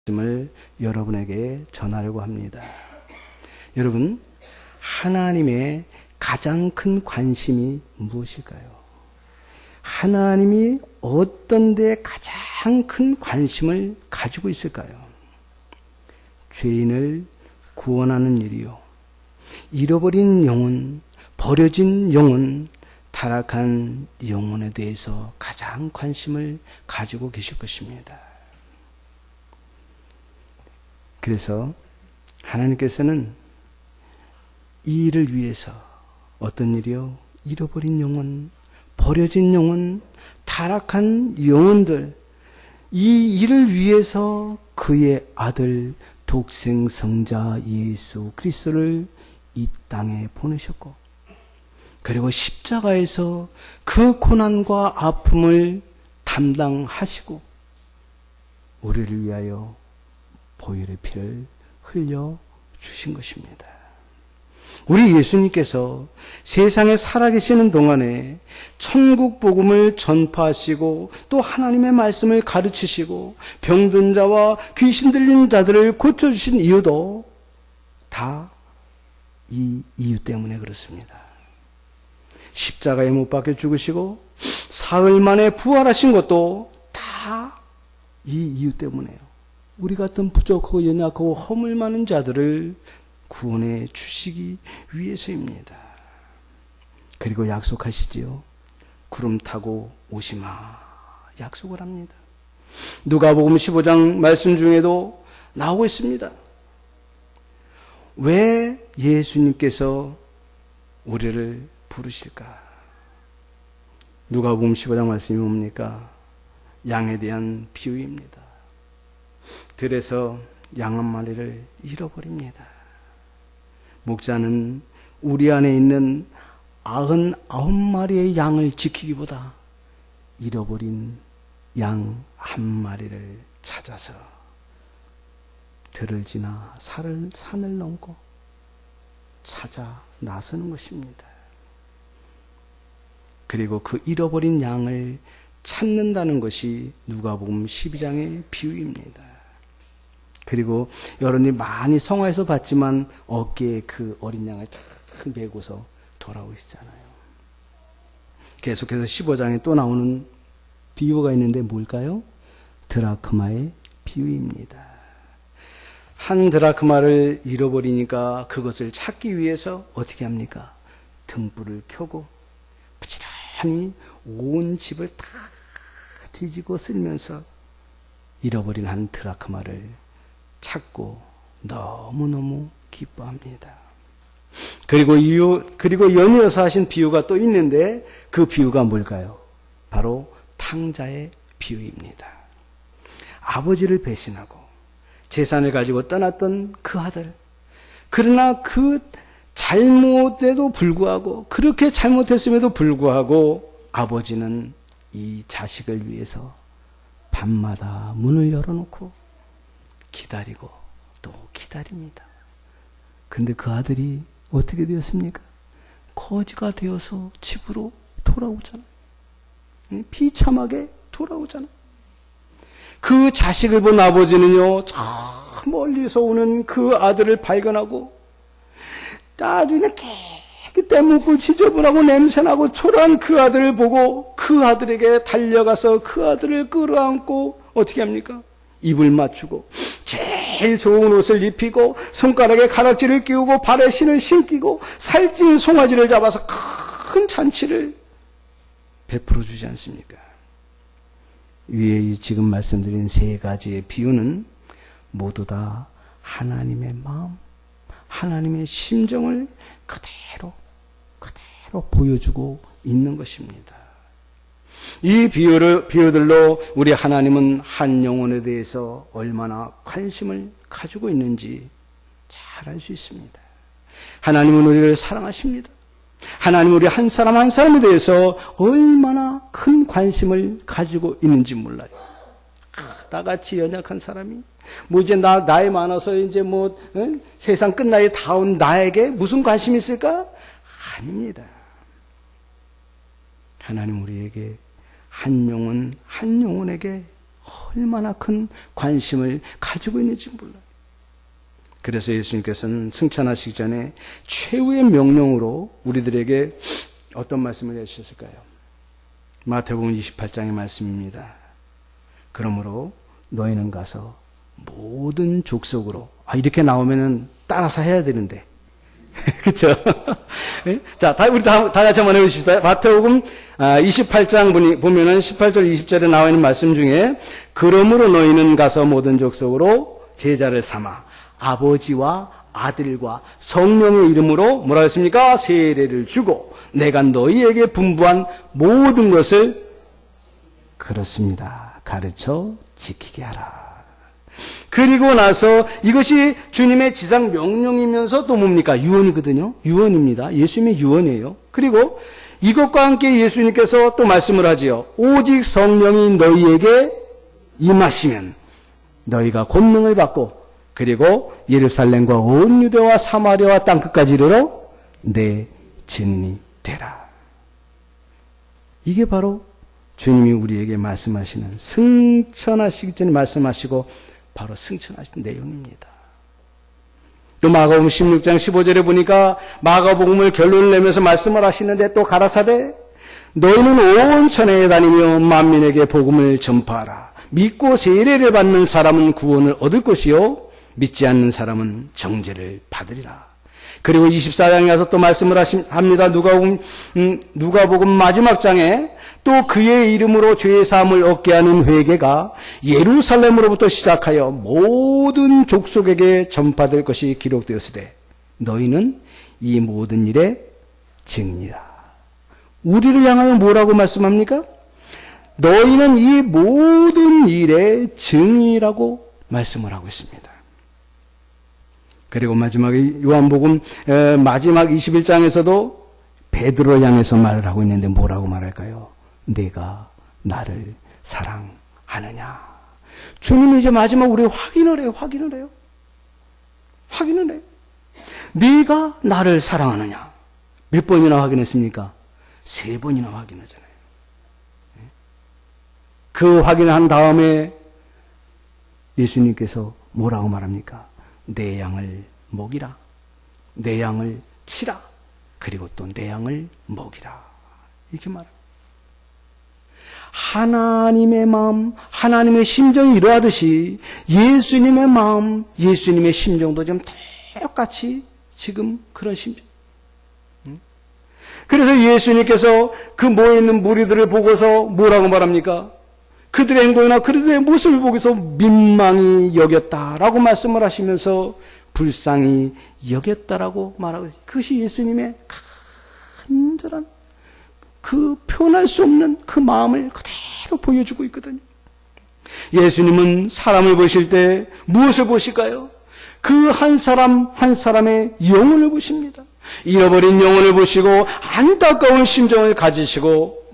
말씀을 여러분에게 전하려고 합니다. 여러분, 하나님의 가장 큰 관심이 무엇일까요? 하나님이 어떤 데 가장 큰 관심을 가지고 있을까요? 죄인을 구원하는 일이요, 잃어버린 영혼, 버려진 영혼, 타락한 영혼에 대해서 가장 관심을 가지고 계실 것입니다. 그래서 하나님께서는 이 일을 위해서 어떤 일이요? 잃어버린 영혼, 버려진 영혼, 타락한 영혼들, 이 일을 위해서 그의 아들 독생 성자 예수 그리스도를 이 땅에 보내셨고, 그리고 십자가에서 그 고난과 아픔을 담당하시고 우리를 위하여 보혈의 피를 흘려 주신 것입니다. 우리 예수님께서 세상에 살아계시는 동안에 천국 복음을 전파하시고 또 하나님의 말씀을 가르치시고 병든 자와 귀신 들린 자들을 고쳐주신 이유도 다 이 이유 때문에 그렇습니다. 십자가에 못 박혀 죽으시고 사흘 만에 부활하신 것도 다 이 이유 때문에요. 우리 같은 부족하고 연약하고 허물 많은 자들을 구원해 주시기 위해서입니다. 그리고 약속하시지요. 구름 타고 오시마 약속을 합니다. 누가복음 15장 말씀 중에도 나오고 있습니다. 왜 예수님께서 우리를 부르실까? 누가복음 15장 말씀이 뭡니까? 양에 대한 비유입니다. 들에서 양 한 마리를 잃어버립니다. 목자는 우리 안에 있는 99마리의 양을 지키기보다 잃어버린 양 한 마리를 찾아서 들을 지나 산을 넘고 찾아 나서는 것입니다. 그리고 그 잃어버린 양을 찾는다는 것이 누가복음 12장의 비유입니다. 그리고 여러분이 많이 성화에서 봤지만 어깨에 그 어린 양을 탁 메고서 돌아오시잖아요. 계속해서 15장에 또 나오는 비유가 있는데 뭘까요? 드라크마의 비유입니다. 한 드라크마를 잃어버리니까 그것을 찾기 위해서 어떻게 합니까? 등불을 켜고 부지런히 온 집을 다 뒤지고 쓸면서 잃어버린 한 드라크마를 찾고 너무너무 기뻐합니다. 그리고 연이어서 하신 비유가 또 있는데 그 비유가 뭘까요? 바로 탕자의 비유입니다. 아버지를 배신하고 재산을 가지고 떠났던 그 아들, 그러나 그 잘못에도 불구하고, 그렇게 잘못했음에도 불구하고 아버지는 이 자식을 위해서 밤마다 문을 열어놓고 기다리고 또 기다립니다. 그런데 그 아들이 어떻게 되었습니까? 거지가 되어서 집으로 돌아오잖아요. 비참하게 돌아오잖아요. 그 자식을 본 아버지는요, 저 멀리서 오는 그 아들을 발견하고 나중에 깨끗 묻고 지저분하고 냄새나고 초라한 그 아들을 보고 그 아들에게 달려가서 그 아들을 끌어안고 어떻게 합니까? 입을 맞추고 제일 좋은 옷을 입히고 손가락에 가락지를 끼우고 발에 신을 신기고 살찐 송아지를 잡아서 큰 잔치를 베풀어 주지 않습니까? 위에 지금 말씀드린 세 가지의 비유는 모두 다 하나님의 마음, 하나님의 심정을 그대로 보여주고 있는 것입니다. 이 비유들로 우리 하나님은 한 영혼에 대해서 얼마나 관심을 가지고 있는지 잘 알 수 있습니다. 하나님은 우리를 사랑하십니다. 하나님은 우리 한 사람 한 사람에 대해서 얼마나 큰 관심을 가지고 있는지 몰라요. 나같이 연약한 사람이 이제 나이 많아서 이제 세상 끝나이 다 온 나에게 무슨 관심이 있을까? 아닙니다. 하나님 우리에게 한 영혼에게 얼마나 큰 관심을 가지고 있는지 몰라요. 그래서 예수님께서는 승천하시기 전에 최후의 명령으로 우리들에게 어떤 말씀을 해주셨을까요? 마태복음 28장의 말씀입니다. 그러므로 너희는 가서 모든 족속으로, 이렇게 나오면은 따라서 해야 되는데 그렇죠? 자, 우리 다 같이 한번 해보십시다. 마태복음 28장 보면은 18절 20절에 나와 있는 말씀 중에 그러므로 너희는 가서 모든 족속으로 제자를 삼아 아버지와 아들과 성령의 이름으로 뭐라 했습니까? 세례를 주고 내가 너희에게 분부한 모든 것을 그렇습니다. 가르쳐 지키게 하라. 그리고 나서 이것이 주님의 지상 명령이면서 또 뭡니까? 유언이거든요. 유언입니다. 예수님의 유언이에요. 그리고 이것과 함께 예수님께서 또 말씀을 하지요. 오직 성령이 너희에게 임하시면 너희가 권능을 받고 그리고 예루살렘과 온 유대와 사마리아와 땅끝까지 이르러 내 증인이 되라. 이게 바로 주님이 우리에게 말씀하시는 승천하시기 전에 말씀하시고 바로 승천하신 내용입니다. 또 마가복음 16장 15절에 보니까 마가복음을 결론을 내면서 말씀을 하시는데 또 가라사대 너희는 온 천하에 다니며 만민에게 복음을 전파하라. 믿고 세례를 받는 사람은 구원을 얻을 것이요 믿지 않는 사람은 정죄를 받으리라. 그리고 24장에 가서 또 말씀을 합니다. 누가복음 마지막 장에 또 그의 이름으로 죄 사함을 얻게 하는 회개가 예루살렘으로부터 시작하여 모든 족속에게 전파될 것이 기록되었으되 너희는 이 모든 일의 증인이라. 우리를 향하여 뭐라고 말씀합니까? 너희는 이 모든 일의 증인이라고 말씀을 하고 있습니다. 그리고 마지막에 요한복음 마지막 21장에서도 베드로를 향해서 말을 하고 있는데 뭐라고 말할까요? 내가 나를 사랑하느냐. 주님이 이제 마지막 우리 확인을 해요. 네가 나를 사랑하느냐. 몇 번이나 확인했습니까? 3번이나 확인하잖아요. 그 확인을 한 다음에 예수님께서 뭐라고 말합니까? 내 양을 먹이라. 내 양을 치라. 그리고 또 내 양을 먹이라. 이렇게 말합니다. 하나님의 마음, 하나님의 심정이 이러하듯이 예수님의 마음, 예수님의 심정도 지금 똑같이 지금 그런 심정. 그래서 예수님께서 그 모여있는 무리들을 보고서 뭐라고 말합니까? 그들의 행동이나 그들의 모습을 보고서 민망히 여겼다라고 말씀을 하시면서 불쌍히 여겼다라고 말하고 있어요. 그것이 예수님의 간절한 그 표현할 수 없는 그 마음을 그대로 보여주고 있거든요. 예수님은 사람을 보실 때 무엇을 보실까요? 그 한 사람 한 사람의 영혼을 보십니다. 잃어버린 영혼을 보시고 안타까운 심정을 가지시고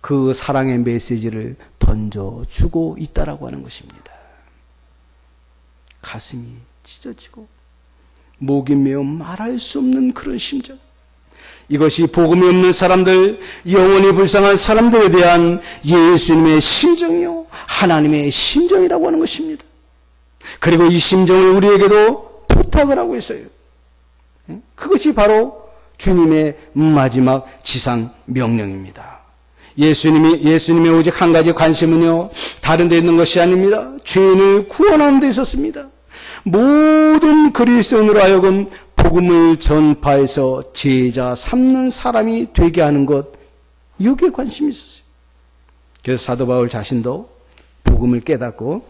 그 사랑의 메시지를 던져주고 있다라고 하는 것입니다. 가슴이 찢어지고 목이 메어 말할 수 없는 그런 심정. 이것이 복음이 없는 사람들, 영혼이 불쌍한 사람들에 대한 예수님의 심정이요 하나님의 심정이라고 하는 것입니다. 그리고 이 심정을 우리에게도 부탁을 하고 있어요. 그것이 바로 주님의 마지막 지상 명령입니다. 예수님의 오직 한 가지 관심은요, 다른 데 있는 것이 아닙니다. 죄인을 구원하는 데 있었습니다. 모든 그리스도인으로 하여금 복음을 전파해서 제자 삼는 사람이 되게 하는 것, 여기에 관심이 있었어요. 그래서 사도 바울 자신도 복음을 깨닫고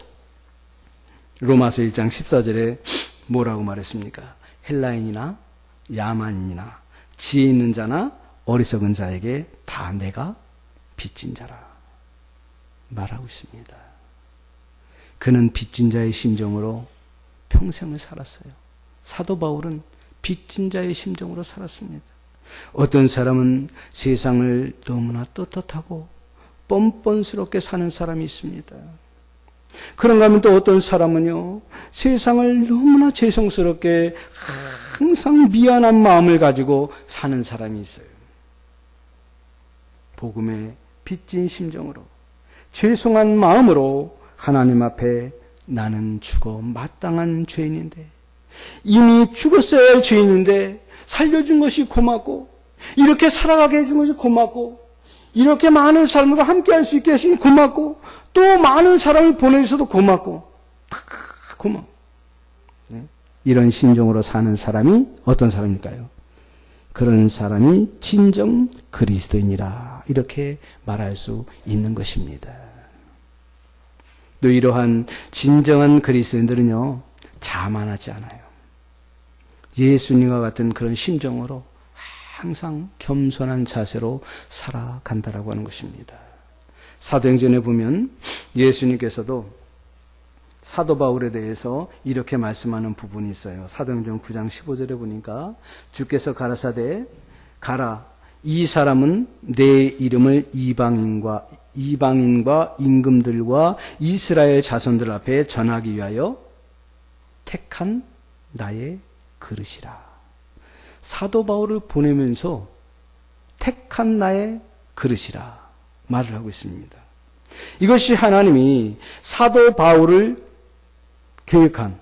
로마서 1장 14절에 뭐라고 말했습니까? 헬라인이나 야만인이나 지혜 있는 자나 어리석은 자에게 다 내가 빚진 자라 말하고 있습니다. 그는 빚진 자의 심정으로 평생을 살았어요. 사도 바울은 빚진 자의 심정으로 살았습니다. 어떤 사람은 세상을 너무나 떳떳하고 뻔뻔스럽게 사는 사람이 있습니다. 그런가 하면 또 어떤 사람은요, 세상을 너무나 죄송스럽게 항상 미안한 마음을 가지고 사는 사람이 있어요. 복음의 빚진 심정으로 죄송한 마음으로 하나님 앞에 나는 죽어 마땅한 죄인인데, 이미 죽었어야 할 죄인인데 살려준 것이 고맙고, 이렇게 살아가게 해준 것이 고맙고, 이렇게 많은 삶과 함께 할 수 있게 하시니 고맙고, 또 많은 사람을 보내주셔도 고맙고, 고마워. 네? 이런 심정으로 사는 사람이 어떤 사람일까요? 그런 사람이 진정 그리스도인이라 이렇게 말할 수 있는 것입니다. 또 이러한 진정한 그리스도인들은요, 자만하지 않아요. 예수님과 같은 그런 심정으로 항상 겸손한 자세로 살아간다라고 하는 것입니다. 사도행전에 보면 예수님께서도 사도 바울에 대해서 이렇게 말씀하는 부분이 있어요. 사도행전 9장 15절에 보니까 주께서 가라사대 가라, 이 사람은 내 이름을 이방인과 임금들과 이스라엘 자손들 앞에 전하기 위하여 택한 나의 그릇이라. 사도 바울을 보내면서 택한 나의 그릇이라 말을 하고 있습니다. 이것이 하나님이 사도 바울을 계획한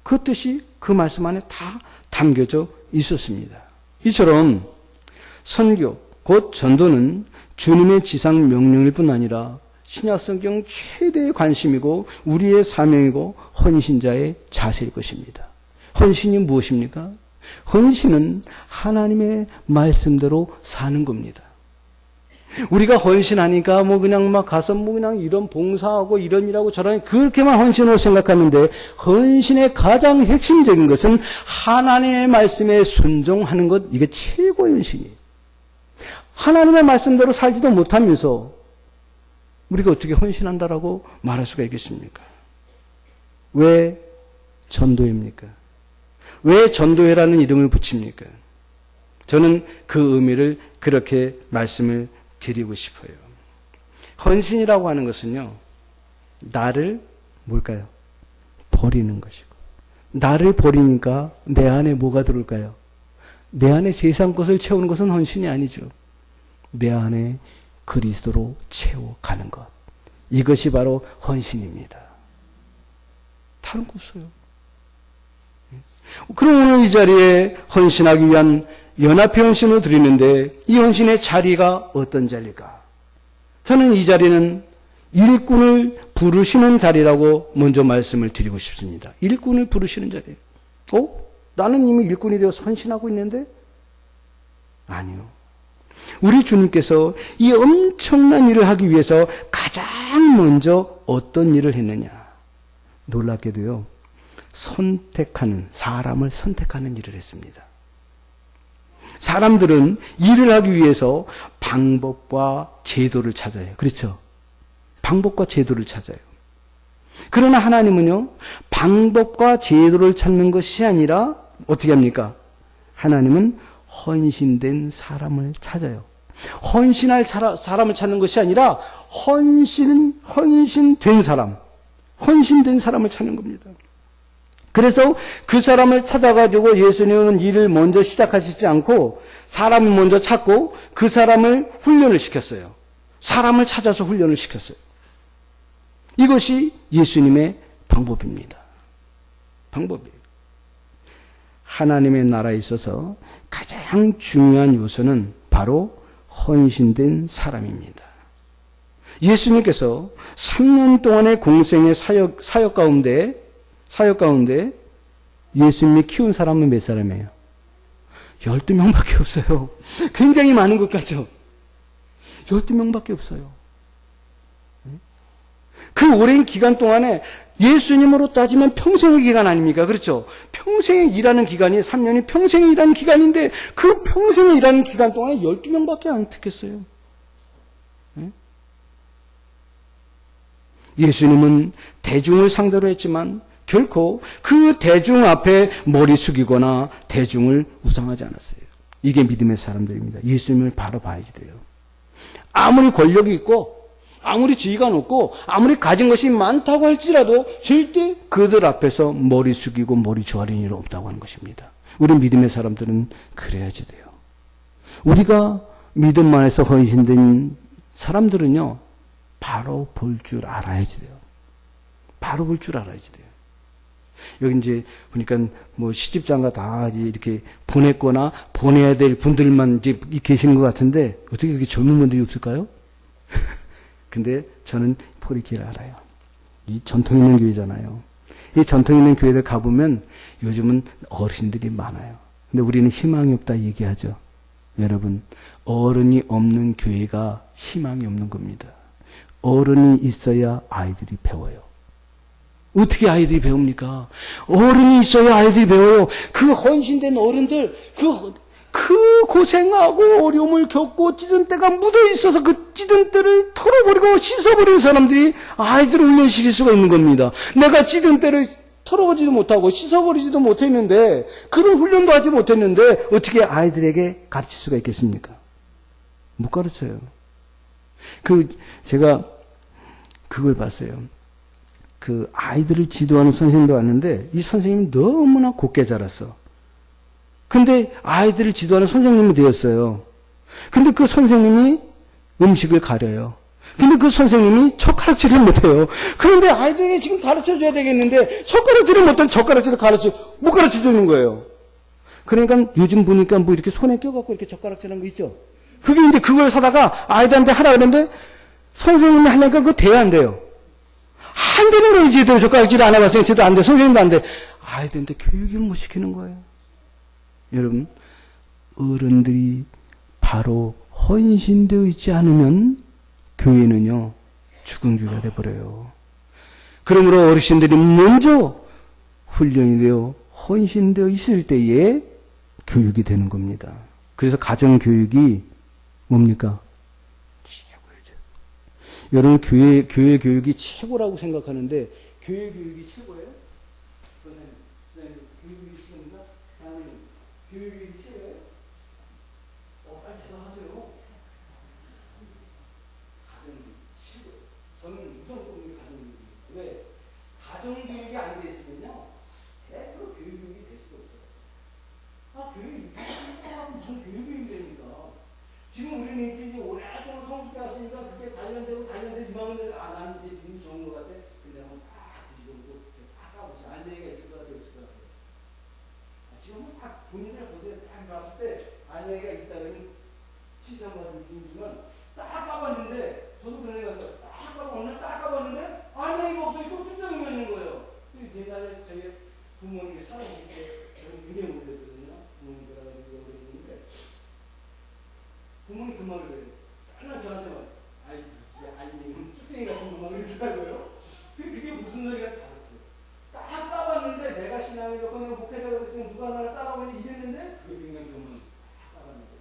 그 뜻이 그 말씀 안에 다 담겨져 있었습니다. 이처럼 선교, 곧 전도는 주님의 지상 명령일 뿐 아니라 신약성경 최대의 관심이고 우리의 사명이고 헌신자의 자세일 것입니다. 헌신이 무엇입니까? 헌신은 하나님의 말씀대로 사는 겁니다. 우리가 헌신하니까 그냥 가서 그냥 이런 봉사하고 이런 일하고 저런 그렇게만 헌신으로 생각하는데, 헌신의 가장 핵심적인 것은 하나님의 말씀에 순종하는 것, 이게 최고의 헌신이에요. 하나님의 말씀대로 살지도 못하면서 우리가 어떻게 헌신한다라고 말할 수가 있겠습니까? 왜 전도회입니까? 왜 전도회라는 이름을 붙입니까? 저는 그 의미를 그렇게 말씀을 드리고 싶어요. 헌신이라고 하는 것은요, 나를 뭘까요? 버리는 것이고, 나를 버리니까 내 안에 뭐가 들어올까요? 내 안에 세상 것을 채우는 것은 헌신이 아니죠. 내 안에 그리스도로 채워가는 것, 이것이 바로 헌신입니다. 다른 거 없어요. 그럼 오늘 이 자리에 헌신하기 위한 연합회 헌신을 드리는데, 이 헌신의 자리가 어떤 자리일까? 저는 이 자리는 일꾼을 부르시는 자리라고 먼저 말씀을 드리고 싶습니다. 일꾼을 부르시는 자리예요. 나는 이미 일꾼이 되어서 헌신하고 있는데? 아니요. 우리 주님께서 이 엄청난 일을 하기 위해서 가장 먼저 어떤 일을 했느냐? 놀랍게도요, 사람을 선택하는 일을 했습니다. 사람들은 일을 하기 위해서 방법과 제도를 찾아요. 그렇죠? 방법과 제도를 찾아요. 그러나 하나님은요, 방법과 제도를 찾는 것이 아니라 어떻게 합니까? 하나님은 헌신된 사람을 찾아요. 헌신할 사람을 찾는 것이 아니라 헌신된 사람을 찾는 겁니다. 그래서 그 사람을 찾아가지고 예수님은 일을 먼저 시작하시지 않고 사람을 먼저 찾고 그 사람을 훈련을 시켰어요. 사람을 찾아서 훈련을 시켰어요. 이것이 예수님의 방법입니다. 방법이에요. 하나님의 나라에 있어서 가장 중요한 요소는 바로 헌신된 사람입니다. 예수님께서 3년 동안의 공생의 사역 가운데 예수님이 키운 사람은 몇 사람이에요? 12명밖에 없어요. 굉장히 많은 것 같죠? 12명밖에 없어요. 그 오랜 기간 동안에 예수님으로 따지면 평생의 기간 아닙니까? 그렇죠? 평생에 일하는 기간이 3년이 평생에 일하는 기간인데 그 평생에 일하는 기간 동안에 12명밖에 안 택했어요. 예수님은 대중을 상대로 했지만 결코 그 대중 앞에 머리 숙이거나 대중을 우상하지 않았어요. 이게 믿음의 사람들입니다. 예수님을 바로 봐야지 돼요. 아무리 권력이 있고 아무리 지위가 높고 아무리 가진 것이 많다고 할지라도 절대 그들 앞에서 머리 숙이고 머리 조아리는 일 없다고 하는 것입니다. 우리 믿음의 사람들은 그래야지 돼요. 우리가 믿음 안에서 헌신된 사람들은요, 바로 볼 줄 알아야지 돼요. 바로 볼 줄 알아야지 돼요. 여기 이제 보니까 뭐 시집장가 다 이렇게 보냈거나 보내야 될 분들만 이제 계신 것 같은데 어떻게 그렇게 젊은 분들이 없을까요? 근데 저는 포리키를 알아요. 이 전통 있는 교회잖아요. 이 전통 있는 교회들 가보면 요즘은 어르신들이 많아요. 근데 우리는 희망이 없다 얘기하죠. 여러분, 어른이 없는 교회가 희망이 없는 겁니다. 어른이 있어야 아이들이 배워요. 어떻게 아이들이 배웁니까? 어른이 있어야 아이들이 배워요. 그 헌신된 어른들, 그 고생하고 어려움을 겪고 찌든 때가 묻어 있어서 그 찌든 때를 털어버리고 씻어버리는 사람들이 아이들을 훈련시킬 수가 있는 겁니다. 내가 찌든 때를 털어버리지도 못하고 씻어버리지도 못했는데, 그런 훈련도 하지 못했는데 어떻게 아이들에게 가르칠 수가 있겠습니까? 못 가르쳐요. 제가 그걸 봤어요. 그 아이들을 지도하는 선생님도 왔는데 이 선생님이 너무나 곱게 자랐어. 근데 아이들을 지도하는 선생님이 되었어요. 근데 그 선생님이 음식을 가려요. 근데 그 선생님이 젓가락질을 못해요. 그런데 아이들에게 지금 가르쳐줘야 되겠는데 젓가락질을 못하는 젓가락질을 못 가르쳐주는 거예요. 그러니까 요즘 보니까 뭐 이렇게 손에 껴갖고 이렇게 젓가락질하는 거 있죠. 그게 이제 그걸 사다가 아이들한테 하라 그러는데 선생님이 하려니까 그거 돼야 안 돼요. 안 되는 거예요. 쟤도 젓가락질 안 해봤어요. 쟤도 안 돼. 선생님도 안 돼. 아이들한테 교육을 못 시키는 거예요. 여러분, 어른들이 바로 헌신되어 있지 않으면 교회는요, 죽은 교회가 돼버려요. 그러므로 어르신들이 먼저 훈련이 되어 헌신되어 있을 때에 교육이 되는 겁니다. 그래서 가정교육이 뭡니까? 최고죠. 여러분, 교회 교육이 최고라고 생각하는데, 교회 교육이 최고예요? 선생님, 교육 교육이 최고입니다? 교육 교육이 최고예요? 빨리 대답하세요. 가정교육 최고예요. 저는 우선 꿈이 가정교육입니다. 왜? 가정교육이 안 돼 있으면요, 100% 교육이 될 수가 없어요. 교육이 무슨 교육이 됩니까? 지금 우리는 이제 오랫동안 성숙해 왔으니까 그게 단련되지만 난 이제 빈 좋은 것 같아. 근데 한번 딱 뒤집어보고 딱 까보세요. 안내가 있을 것 같아요, 없을 것 같아요. 지금 딱 본인들 보세요. 딱 봤을 때 안내가 있다는 칭찬받은 분이지만 딱 까봤는데 저도 그런 생각이 들어요. 오늘 딱 까봤는데 안내가 없어요. 또 출장이 있는 거예요. 옛날에 저희 부모님이 살아계실 때 저는 굉장히 오래됐거든요. 부모님들하고 오래됐는데 부모님 그 말을 해요. 맨날 저한테만 아이님 쭈쟁이 같은 거 먹이더라고요. 그게 무슨 소리가 다르죠. 딱 까봤는데 내가 신앙이 좋고 내가 목회자가 됐으면 누가 나를 따라오니 이랬는데 그게 굉장히 좋으면 딱 까봤는데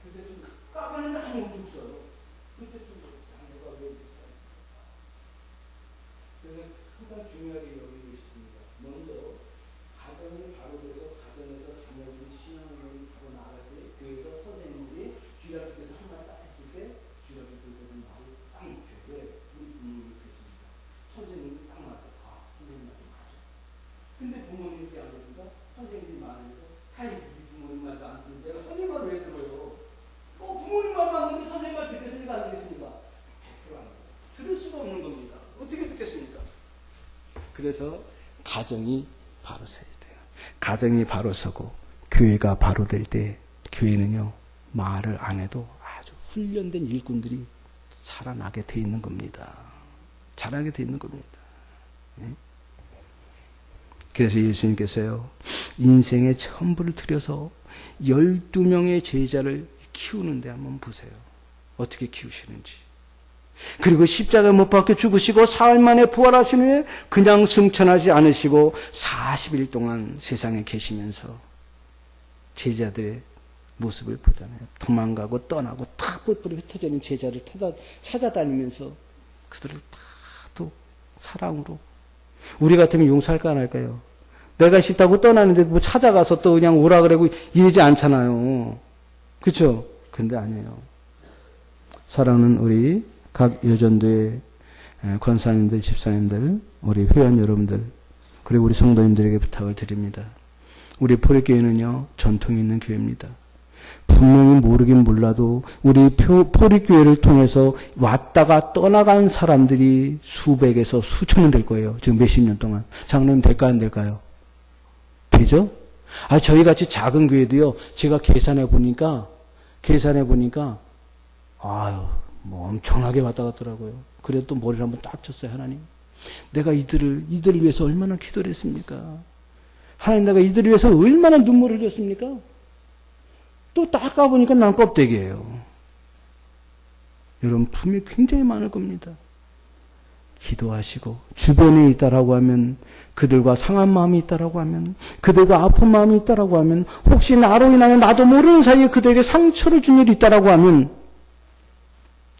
그때 좀 까봤는데 아무것도 없어요. 그때 좀 내가 왜 이렇게 살았을까. 그래서 항상 중요하게 여기고 있습니다. 먼저 가정이 바로 돼서 가정에서 자녀들이 신앙을 바로 나갈 때 교회에서 선생님들이 주일학교 때도 한마디 딱 했을 때 주일학교 때는 말을 딱 놓죠. 왜? 우리 부모님이 그랬습니다. 선생님이 딱 맞다. 선생님 말씀 가죠. 근데 부모님이 안 들으니까 선생님이 말하니까 우리 부모님 말도 안 듣는데 내가 선생님 말을 왜 들어요? 부모님 말도 안 듣는데 선생님 말 듣겠습니까? 안 듣겠습니까? 100% 안 돼요. 들을 수가 없는 겁니다. 어떻게 듣겠습니까? 그래서 가정이 바로 서야 돼요. 가정이 바로 서고 교회가 바로 될 때 교회는요, 말을 안 해도 아주 훈련된 일꾼들이 자라나게 돼 있는 겁니다. 자라나게 돼 있는 겁니다. 그래서 예수님께서요, 인생의 전부를 들여서 12명의 제자를 키우는데 한번 보세요. 어떻게 키우시는지. 그리고 십자가에 못 박혀 죽으시고 사흘 만에 부활하신 후에 그냥 승천하지 않으시고 40일 동안 세상에 계시면서 제자들의 모습을 보잖아요. 도망가고 떠나고 탁 뿔뿔이 흩어져 있는 제자를 찾아다니면서 그들을 다 또 사랑으로. 우리 같으면 용서할까 안 할까요? 내가 싫다고 떠나는데 뭐 찾아가서 또 그냥 오라 그러고 이러지 않잖아요. 그렇죠? 근데 아니에요. 사랑하는 우리 각 여전도의 권사님들, 집사님들, 우리 회원 여러분들, 그리고 우리 성도님들에게 부탁을 드립니다. 우리 포리교회는요, 전통이 있는 교회입니다. 분명히 모르긴 몰라도 우리 포리교회를 통해서 왔다가 떠나간 사람들이 수백에서 수천 명 될 거예요. 지금 몇십 년 동안. 장로님 될까요? 안 될까요? 되죠? 저희같이 작은 교회도요, 제가 계산해 보니까, 뭐 엄청나게 왔다 갔더라고요. 그래도 또 머리를 한번 딱 쳤어요, 하나님. 내가 이들을 위해서 얼마나 기도를 했습니까? 하나님, 내가 이들을 위해서 얼마나 눈물을 흘렸습니까? 또 딱 가보니까 난 껍데기예요. 여러분, 품이 굉장히 많을 겁니다. 기도하시고, 주변에 있다라고 하면, 그들과 상한 마음이 있다라고 하면, 그들과 아픈 마음이 있다라고 하면, 혹시 나로 인하여 나도 모르는 사이에 그들에게 상처를 준 일이 있다라고 하면,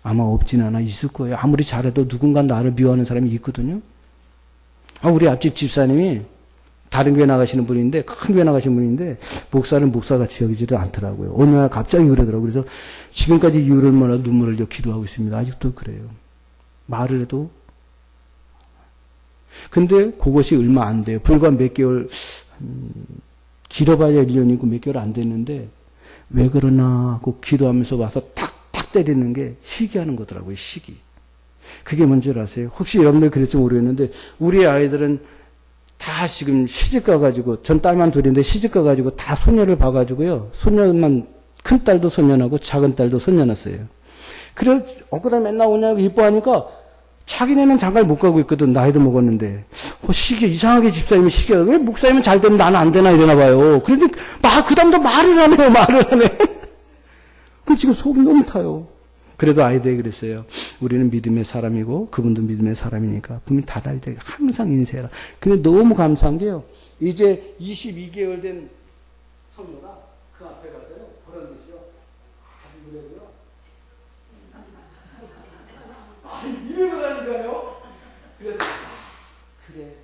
아마 없진 않아 있을 거예요. 아무리 잘해도 누군가 나를 미워하는 사람이 있거든요. 우리 앞집 집사님이 다른 교회 나가시는 분인데, 큰 교회 나가시는 분인데, 목사는 목사같이 여기지를 않더라고요. 어느 날 갑자기 그러더라고요. 그래서 지금까지 이유를 몰라 눈물을 흘려 기도하고 있습니다. 아직도 그래요. 말을 해도. 근데 그것이 얼마 안 돼요. 불과 몇 개월, 길어봐야 1년이고 몇 개월 안 됐는데, 왜 그러나 하고 기도하면서 와서 탁탁 때리는 게 시기하는 거더라고요. 시기. 그게 뭔지 아세요? 혹시 여러분들 그럴지 모르겠는데, 우리 아이들은 다 지금 시집 가가지고, 전 딸만 둘인데 시집 가가지고 다 손녀를 봐가지고요. 손녀만, 큰 딸도 손녀나고 작은 딸도 손녀났어요. 그래서 엊그다 맨날 오냐고 이뻐하니까 자기네는 장가를 못 가고 있거든. 나이도 먹었는데. 시기, 이상하게 집사님이 시기가, 왜 목사님은 잘 되면 나는 안 되나 이러나 봐요. 그런데 그 다음도 말을 안 해요. 말을 안 해. 그 지금 속이 너무 타요. 그래도 아이들이 그랬어요. 우리는 믿음의 사람이고 그분도 믿음의 사람이니까 분명히 달아야 돼. 항상 인쇄해라. 근데 너무 감사한 게요. 이제 22개월 된 성녀가 그 앞에 가서요. 그런 듯이요. 이러더라니까요. 그래서 그래.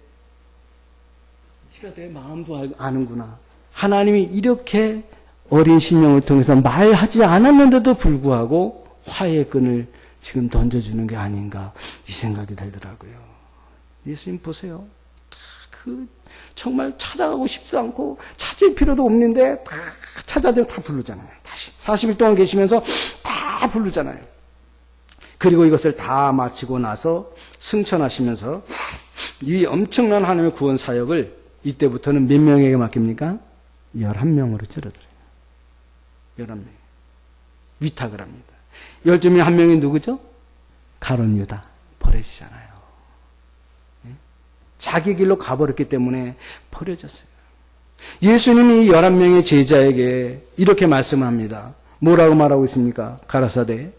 지가 내 마음도 아는구나. 하나님이 이렇게 어린 신령을 통해서 말하지 않았는데도 불구하고 화해의 끈을 지금 던져주는 게 아닌가 이 생각이 들더라고요. 예수님 보세요. 정말 찾아가고 싶지도 않고 찾을 필요도 없는데 다 찾아대면 다 부르잖아요. 다시 40일 동안 계시면서 다 부르잖아요. 그리고 이것을 다 마치고 나서 승천하시면서 이 엄청난 하나님의 구원 사역을 이때부터는 몇 명에게 맡깁니까? 11명으로 줄어들어요. 11명. 위탁을 합니다. 12명 한 명이 누구죠? 가룟 유다. 버려지잖아요. 자기 길로 가버렸기 때문에 버려졌어요. 예수님이 11명의 제자에게 이렇게 말씀합니다. 뭐라고 말하고 있습니까? 가라사대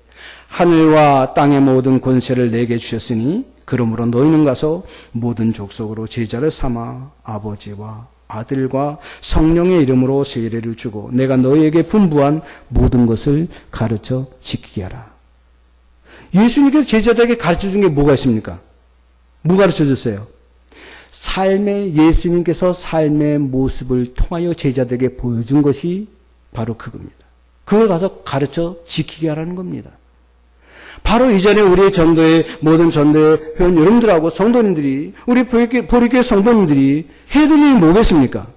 하늘과 땅의 모든 권세를 내게 주셨으니 그러므로 너희는 가서 모든 족속으로 제자를 삼아 아버지와 아들과 성령의 이름으로 세례를 주고 내가 너희에게 분부한 모든 것을 가르쳐 지키게 하라. 예수님께서 제자들에게 가르쳐 준 게 뭐가 있습니까? 뭐 가르쳐 줬어요? 예수님께서 삶의 모습을 통하여 제자들에게 보여준 것이 바로 그겁니다. 그걸 가서 가르쳐 지키게 하라는 겁니다. 바로 이전에 우리의 전도회, 모든 전도회 회원 여러분들하고 성도님들이, 우리 보리교회 성도님들이 해야 될 일이 뭐겠습니까?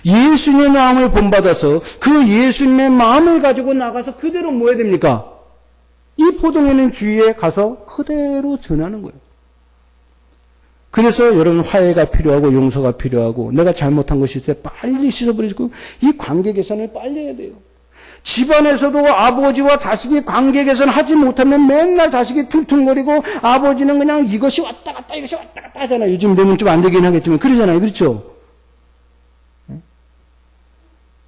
예수님의 마음을 본받아서 그 예수님의 마음을 가지고 나가서 그대로 뭐 해야 됩니까? 이 포동에는 주위에 가서 그대로 전하는 거예요. 그래서 여러분 화해가 필요하고 용서가 필요하고 내가 잘못한 것이 있어요. 빨리 씻어버리고 이 관계 개선을 빨리 해야 돼요. 집안에서도 아버지와 자식이 관계 개선하지 못하면 맨날 자식이 퉁퉁거리고 아버지는 그냥 이것이 왔다 갔다 이것이 왔다 갔다 하잖아요. 요즘 되면 좀 안 되긴 하겠지만 그러잖아요. 그렇죠? 네?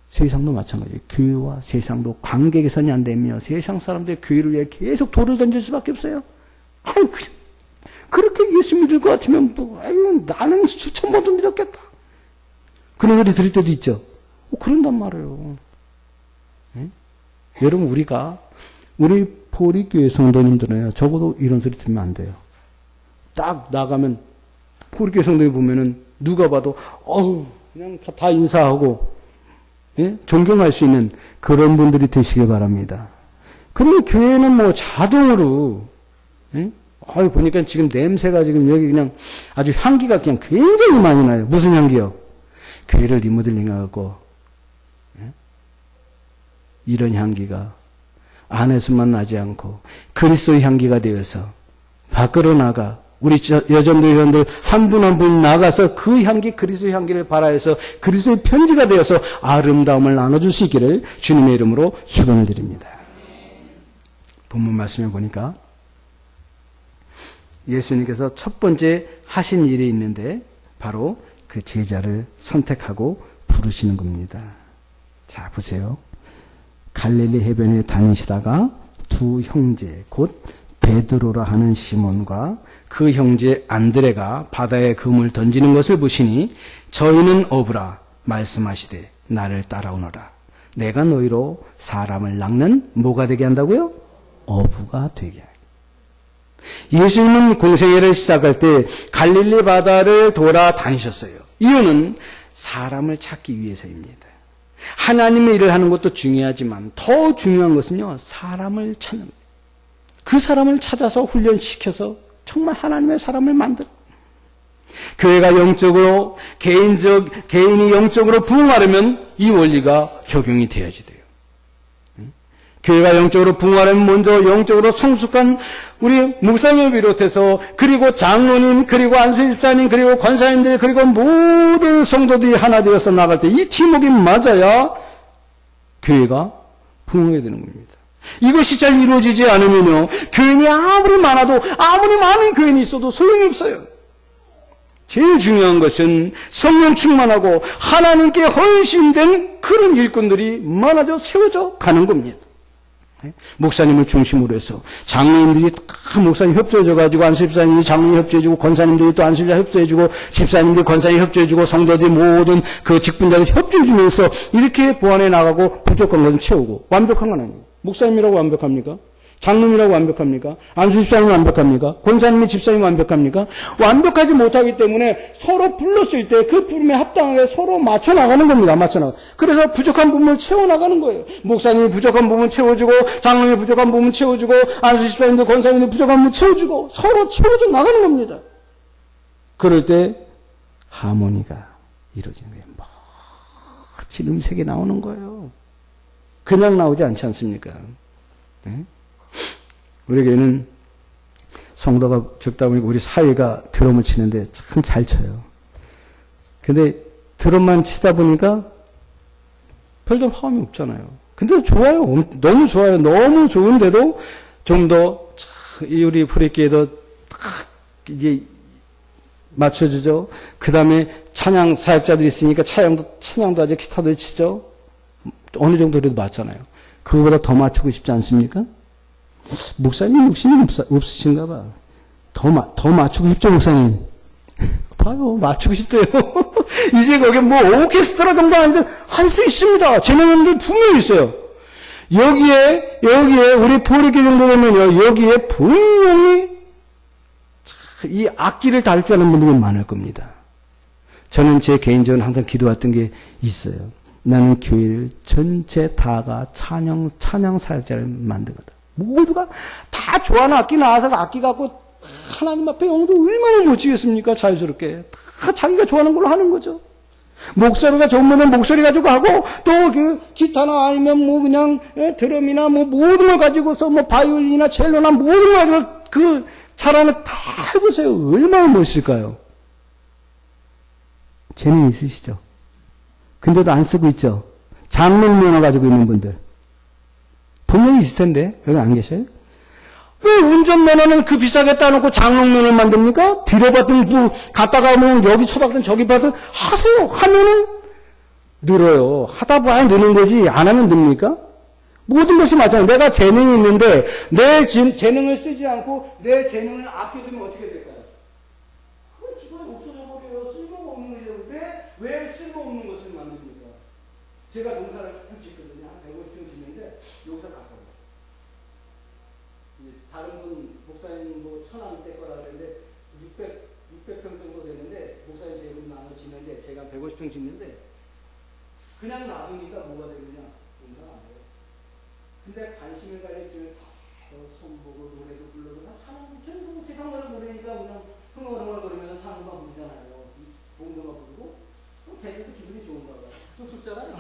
세상도 마찬가지예요. 교회와 세상도 관계 개선이 안 되면 세상 사람들의 교회를 위해 계속 돌을 던질 수밖에 없어요. 아유, 그렇게 예수 믿을 것 같으면 나는 수천 번도 믿었겠다. 그런 소리 들을 때도 있죠. 그런단 말이에요. 네? 여러분 우리 보리교회 성도님들은 적어도 이런 소리 들으면 안 돼요. 딱 나가면 보리교회 성도님 보면은 누가 봐도 그냥 다 인사하고 예? 존경할 수 있는 그런 분들이 되시길 바랍니다. 그럼 교회는 뭐 자동으로 예? 보니까 지금 냄새가 지금 여기 그냥 아주 향기가 그냥 굉장히 많이 나요. 무슨 향기요? 교회를 리모델링 하고 이런 향기가 안에서만 나지 않고 그리스도의 향기가 되어서 밖으로 나가 우리 여전도 회원들 한 분 한 분 나가서 그 향기, 그리스도의 향기를 발하여서 그리스도의 편지가 되어서 아름다움을 나눠줄 수 있기를 주님의 이름으로 축원을 드립니다. 본문 말씀에 보니까 예수님께서 첫 번째 하신 일이 있는데 바로 그 제자를 선택하고 부르시는 겁니다. 자, 보세요. 갈릴리 해변에 다니시다가 두 형제 곧 베드로라 하는 시몬과 그 형제 안드레가 바다에 금을 던지는 것을 보시니 저희는 어부라 말씀하시되 나를 따라오너라. 내가 너희로 사람을 낚는 뭐가 되게 한다고요? 어부가 되게 하게. 예수님은 공생애를 시작할 때 갈릴리 바다를 돌아다니셨어요. 이유는 사람을 찾기 위해서입니다. 하나님의 일을 하는 것도 중요하지만 더 중요한 것은요, 사람을 찾는 거예요. 그 사람을 찾아서 훈련시켜서 정말 하나님의 사람을 만들어. 교회가 영적으로, 개인이 영적으로 부흥하려면 이 원리가 적용이 돼야지 돼요. 교회가 영적으로 부흥하려면 먼저 영적으로 성숙한 우리 목사님을 비롯해서 그리고 장로님, 그리고 안수집사님, 그리고 권사님들, 그리고 모든 성도들이 하나 되어서 나갈 때 이 팀워크가 맞아야 교회가 부흥하게 되는 겁니다. 이것이 잘 이루어지지 않으면요, 교인이 아무리 많아도, 아무리 많은 교인이 있어도 소용이 없어요. 제일 중요한 것은 성령 충만하고 하나님께 헌신된 그런 일꾼들이 많아져 세워져 가는 겁니다. 목사님을 중심으로 해서 장로님들이 다 목사님 협조해줘가지고 안수집사님이 장로님 협조해주고 권사님들이 또 안수집사 협조해주고 집사님들이 권사님 협조해주고 성도들이 모든 그 직분자들 협조해주면서 이렇게 보완해 나가고 부족한 것은 채우고 완벽한 건 아니에요. 목사님이라고 완벽합니까? 장로님이라고 완벽합니까? 안수집사님이 완벽합니까? 권사님이 집사님이 완벽합니까? 완벽하지 못하기 때문에 서로 불렀을 때 그 부름에 합당하게 서로 맞춰 나가는 겁니다. 맞춰 나가. 그래서 부족한 부분을 채워 나가는 거예요. 목사님이 부족한 부분 채워주고, 장로님이 부족한 부분 채워주고, 안수집사님들, 권사님들 부족한 부분 채워주고, 서로 채워져 나가는 겁니다. 그럴 때 하모니가 이루어지는 거예요. 멋진 음색이 나오는 거예요. 그냥 나오지 않지 않습니까? 네? 우리 교회는 성도가 적다 보니까 우리 사회가 드럼을 치는데 참 잘 쳐요. 근데 드럼만 치다 보니까 별다른 화음이 없잖아요. 근데 좋아요. 너무 좋아요. 너무 좋은데도 좀 더 우리 프리기에도 이제 맞춰주죠. 그 다음에 찬양 사역자들이 있으니까 찬양도 하죠. 기타도 치죠. 어느 정도라도 맞잖아요. 그거보다 더 맞추고 싶지 않습니까? 목사님 욕심이 없으신가 봐. 더 맞추고 싶죠, 목사님? 봐요, 맞추고 싶대요. 이제 거기 뭐 오케스트라 정도 아닌데 할 수 있습니다. 재능들 분명히 있어요. 여기에 우리 포리기 정도 되면요, 여기에 분명히 이 악기를 다룰 줄 아는 분들이 많을 겁니다. 저는 제 개인적으로 항상 기도했던 게 있어요. 나는 교회를 전체 다가 찬양 사역자를 만들거든. 모두가 다 좋아하는 악기 나와서 악기 갖고 하나님 앞에 영도 얼마나 멋지겠습니까? 자유스럽게. 다 자기가 좋아하는 걸로 하는 거죠. 목소리가 좋으면 목소리 가지고 하고, 또 그 기타나 아니면 뭐 그냥 드럼이나 뭐 모든 걸 가지고서 뭐 바이올린이나 첼로나 모든 걸 가지고 그 잘하는 다 해보세요. 얼마나 멋있을까요? 재능 있으시죠? 근데도 안 쓰고 있죠? 장롱면허 가지고 있는 분들. 분명히 있을 텐데, 여기 안 계셔요? 왜 운전면허는 그 비싸게 따놓고 장롱면허를 만듭니까? 들어봤든, 또, 갔다가 뭐, 여기 쳐봤든, 저기 봤든, 하세요. 하면은, 늘어요. 하다 봐야 느는 거지, 안 하면 늡니까? 모든 것이 마찬가지예요. 내가 재능이 있는데, 내 재능을 쓰지 않고, 내 재능을 아껴두면 어떻게 될까요? 그건 주변에 없어져버려요. 쓸모가 없는 거죠. 왜 쓸모없는 것을 만듭니까? 제가 농사를 조금 짓거든요. 한 150평 짓는데 여기서 가까워요. 다른 분 목사님 뭐 천안 때 거라 그랬는데 600평 정도 되는데 목사님 제 이름 나눠 짓는데 제가 150평 짓는데 그냥 놔두니까 뭐가 되느냐? 농사가 안 돼요. 근데 관심을 가지면 다 손보고 노래도 부르고 사람 전부 세상으로 노래니까 그냥 흥얼흥얼거리면서 찬송가 부르잖아요. 봉도가 부르고 걔들도 기분이 좋은가 봐요. 쑥쑥 자라요.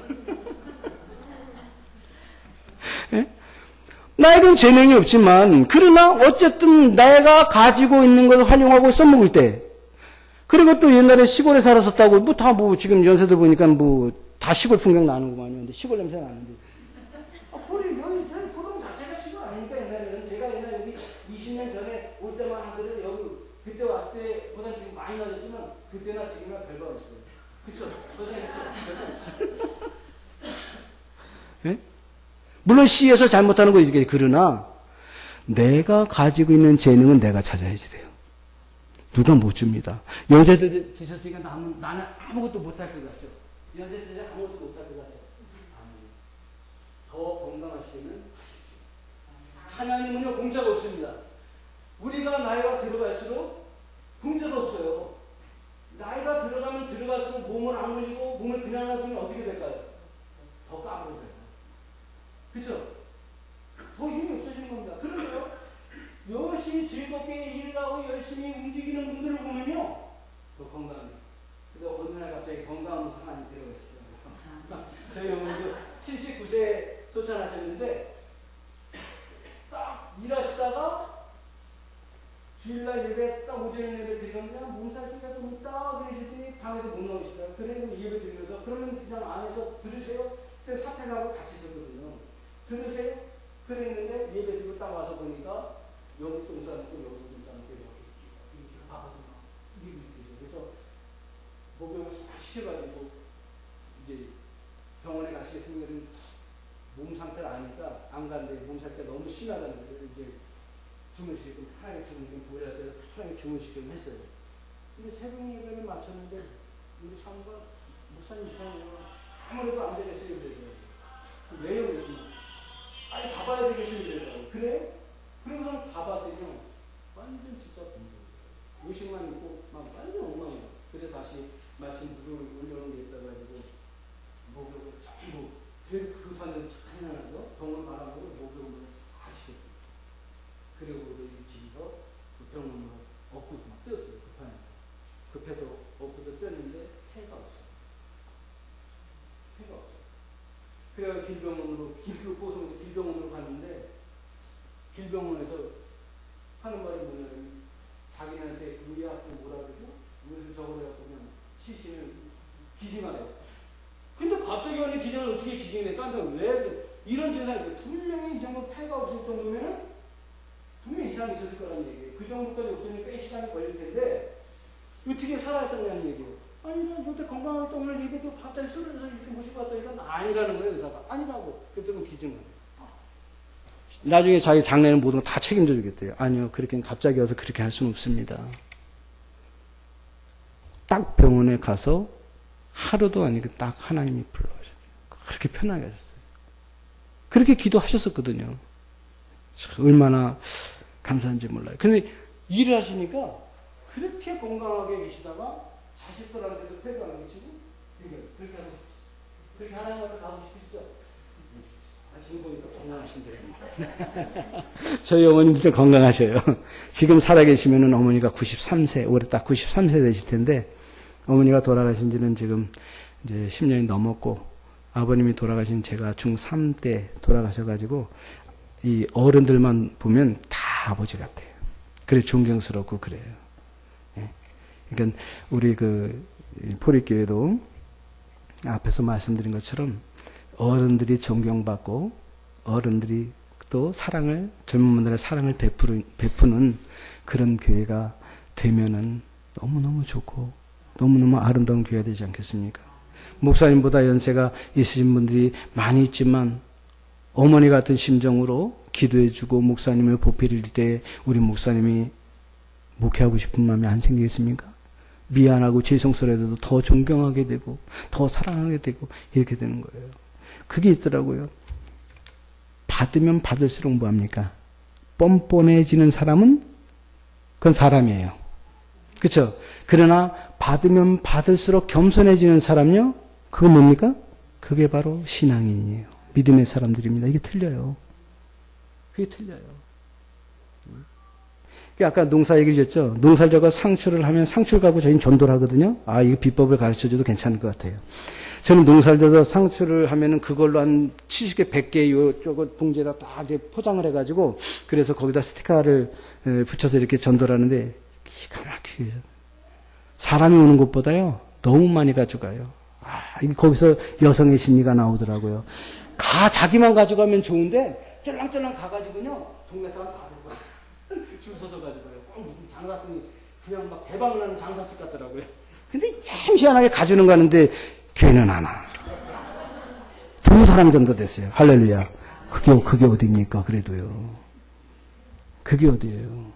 나에겐 재능이 없지만 그러나 어쨌든 내가 가지고 있는 것을 활용하고 써먹을 때 그리고 또 옛날에 시골에 살았었다고 지금 연세들 보니까 다 시골 풍경 나는구만요. 근데 시골 냄새 나는데 여기 고동 자체가 시골 아니니까 옛날에는 제가 옛날에 여기 20년 전에 올 때만 하더라도 여기 그때 왔을 때보다 지금 많이 낮았지만 그때나 지금이나 별거 없어요. 그쵸? 예? 물론 시에서 잘못하는 거 있겠지. 그러나 내가 가지고 있는 재능은 내가 찾아야지 돼요. 누가 못 줍니다. 여자들 드셨으니까 나는 아무것도 못할 것 같죠. 여자들 아무것도 못할 것 같죠. 더 건강하시려면 하십시오. 하나님은요 공짜가 없습니다. 우리가 나이가 들어갈수록 공짜가 없어요. 나이가 들어가면 들어갈수록 몸을 안 올리고 몸을 그냥 놔두면 어떻게 될까요? 더 까부러져요. 그렇죠? 더 힘이 없어지는 겁니다. 그러면요 열심히 즐겁게 일을 하고 열심히 움직이는 분들을 보면요 더 건강해요. 근데 어느 날 갑자기 건강한 상황이 들어갔어요. 저희 어머니도 79세 소찬하셨는데 딱 일하시다가 주일날 예배 딱 오전 예배 드리는데 몸살기가 좀 딱 그러시더니 방에서 못 나오시더라고요. 그래서 예배 드리면서 그러면 그냥 안에서 들으세요. 그때 사택하고 같이 있었거든요. 들으세요. 그랬는데 예배 드리고 딱 와서 보니까 여기 똥 싸놓고 여기 똥 싸놓고 이렇게 아파서 이렇게 느끼죠. 그래서 목욕을 싹 시켜가지고 이제 병원에 가시겠습니까? 몸 상태를 아니까 안 간대. 몸 상태가 너무 심하다는 거예요. 이제 주무시게끔 편하게 주무시게끔 보여야 돼서 편하게 주무시게끔 했어요. 근데 새벽 예배를 마쳤는데 우리 사모가 목사님 이상해요. 아무래도 안 되겠어요. 그래서 왜요? 그랬더니 아니 가봐야 되겠어요. 그래서 그래? 그러고서 가봤더니 완전 진짜 의식만 있고 막 완전 엉망이에요. 그래서 다시 마침 물을 올려놓은 게 있어가지고 목욕을 전부 그래도 그 사람들은 참 해나죠. 병원 바람으로 목욕을 싹 시켰어요. 그리고 우리 집에서 그 병원으로 엎고 막 뛰었어요. 급해서 엎고도 뛰었는데 해가 없어요. 해가 없어요. 그래서 길병원으로 갔는데 길병원에서 하는 말이 뭐냐면 자기네한테 의학고 뭐라 그러죠? 무슨 저걸 해갖고 그냥 시신을 기증하래요. 근데 갑자기 오는 기증을 어떻게 기증해? 깜짝 왜 이런 증상이 분명히 이 정도 폐가 없을 정도면은 분명히 이상이 있었을 거라는 얘기예요. 그 정도까지 없으면 꽤 시간이 걸릴 텐데 어떻게 살아있었냐는 얘기예요. 아니 난 요새 건강하게 또 오늘 예배도 갑자기 술을 이렇게 모시고 왔다니까 아니라는 거예요. 의사가 아니라고. 그때는 기증을 나중에 자기 장례는 모든 거 다 책임져 주겠대요. 아니요. 그렇게 갑자기 와서 그렇게 할 수는 없습니다. 딱 병원에 가서 하루도 아니고 딱 하나님이 불러오셨어요. 그렇게 편하게 하셨어요. 그렇게 기도하셨었거든요. 얼마나 감사한지 몰라요. 근데 일을 하시니까 그렇게 건강하게 계시다가 자식들한테도 폐도 안 계시고 그렇게 하고 싶으시죠. 그렇게 하나님 앞에 가고 싶으시죠. 지금 보니까 건강하신데요. 저희 어머님 진짜 건강하셔요. 지금 살아계시면은 어머니가 93세, 올해 딱 93세 되실 텐데, 어머니가 돌아가신 지는 지금 이제 10년이 넘었고, 아버님이 돌아가신 제가 중3 때 돌아가셔가지고, 이 어른들만 보면 다 아버지 같아요. 그래, 존경스럽고 그래요. 예. 그러니까 우리 포리교회도 앞에서 말씀드린 것처럼 어른들이 존경받고 어른들이 또 사랑을 젊은 분들의 사랑을 베푸는 그런 교회가 되면은 너무너무 좋고 너무너무 아름다운 교회가 되지 않겠습니까? 목사님보다 연세가 있으신 분들이 많이 있지만 어머니 같은 심정으로 기도해주고 목사님을 보필일 때 우리 목사님이 목회하고 싶은 마음이 안 생기겠습니까? 미안하고 죄송스러워도 더 존경하게 되고 더 사랑하게 되고 이렇게 되는 거예요. 그게 있더라고요. 받으면 받을수록 뭐합니까? 뻔뻔해지는 사람은 그건 사람이에요. 그렇죠? 그러나 받으면 받을수록 겸손해지는 사람요? 그건 뭡니까? 그게 바로 신앙인이에요. 믿음의 사람들입니다. 이게 틀려요. 그게 틀려요. 아까 농사 얘기했죠. 농사져가 상추를 하면 상추를 가지고 저희는 전도를 하거든요. 이거 비법을 가르쳐줘도 괜찮을 것 같아요. 저는 농사를 져서 상추를 하면은 그걸로 한 70개, 100개 요쪽을 봉지에다 딱 이제 포장을 해가지고 그래서 거기다 스티커를 붙여서 이렇게 전달하는데 기가 막히게 사람이 오는 것보다요 너무 많이 가져가요. 이게 거기서 여성의 심리가 나오더라고요. 자기만 가져가면 좋은데 쫄랑쫄랑 가가지고요 동네 사람 다 들고 줄 서서 가져가요. 무슨 장사꾼이 그냥 막 대박 나는 장사집 같더라고요. 근데 참 희한하게 가주는 거 하는데 교회는 하나. 2사람 정도 됐어요. 할렐루야. 그게 어디입니까? 그래도요. 그게 어디예요?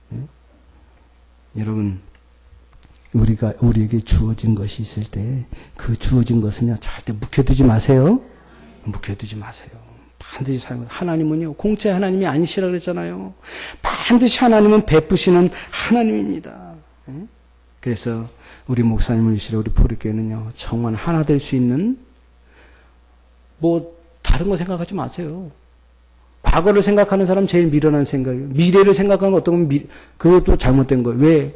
네? 여러분, 우리에게 주어진 것이 있을 때 그 주어진 것은요 절대 묵혀두지 마세요. 묵혀두지 마세요. 반드시 사용해요. 하나님은요 공짜 하나님이 아니시라 그랬잖아요. 반드시 하나님은 베푸시는 하나님입니다. 네? 그래서 우리 목사님이시라 우리 포리교회는요 정말 하나 될 수 있는 다른 거 생각하지 마세요. 과거를 생각하는 사람 제일 미련한 생각이에요. 미래를 생각하는 건 어떤 건 그것도 잘못된 거예요. 왜?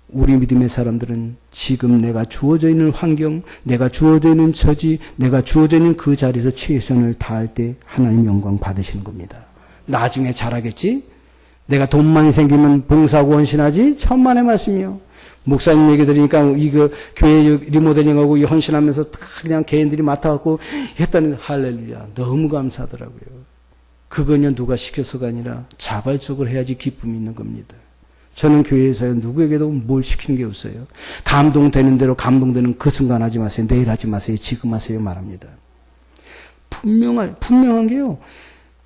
우리 믿음의 사람들은 지금 내가 주어져 있는 환경, 내가 주어져 있는 처지, 내가 주어져 있는 그 자리에서 최선을 다할 때 하나님 영광 받으시는 겁니다. 나중에 잘하겠지? 내가 돈 많이 생기면 봉사하고 헌신하지? 천만의 말씀이요. 목사님 얘기 들으니까 이거 교회 리모델링하고 헌신하면서 다 그냥 개인들이 맡아갖고 했다는 할렐루야. 너무 감사하더라고요. 그거는 누가 시켜서가 아니라 자발적으로 해야지 기쁨이 있는 겁니다. 저는 교회에서 누구에게도 뭘 시키는 게 없어요. 감동되는 대로 감동되는 그 순간 하지 마세요. 내일 하지 마세요. 지금 하세요. 말합니다. 분명한 게요.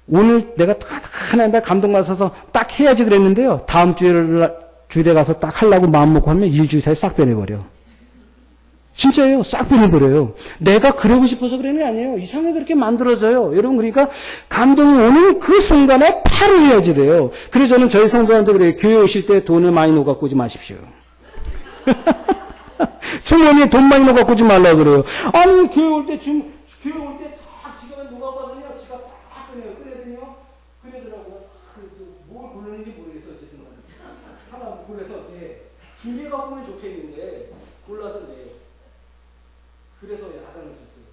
오늘 내가 딱 하나님 앞에 감동받아서 딱 해야지 그랬는데요. 다음 주에 가서 딱 하려고 마음 먹고 하면 일주일 사이에 싹 변해버려. 진짜예요. 싹 변해버려요. 내가 그러고 싶어서 그러는 게 아니에요. 이상하게 그렇게 만들어져요. 여러분 그러니까 감동이 오는 그 순간에 바로 해야지 돼요. 그래서 저는 저희 성도한테 그래요. 교회 오실 때 돈을 많이 놓아갖고 오지 마십시오. 성령님 돈 많이 놓아갖고 오지 말라고 그래요. 아니 교회 올 때 다 지갑에 놓아가거든요. 지갑 딱 꺼내요. 그러더라고요. 뭘 고르는지 모르겠어요. 어쨌든 하나 골라서 준비해 갖고 오면 좋겠는데 골라서 그래서 야단을 쳤어요.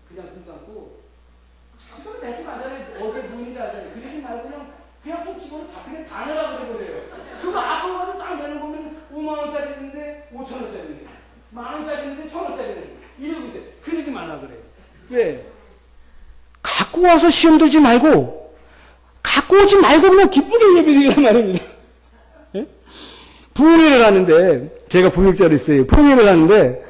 그냥 눈 감고 지금 대충 앉아요. 어디 누군지 알잖아요. 그러지 말고 그냥 속 집어로 잡히면 다 내라고 그래버려요. 그거 아까워도 딱 내는 거면 5만원짜리인데 5천원짜리인데 10,000원짜리인데 1,000원짜리인데 이러고 있어요. 그러지 말라 그래요. 왜? 갖고 와서 시험 들지 말고 갖고 오지 말고 그냥 기쁘게 예배드리란 말입니다. 예? 부흥회를 하는데 제가 부흥자로 있을 때 부흥회를 하는데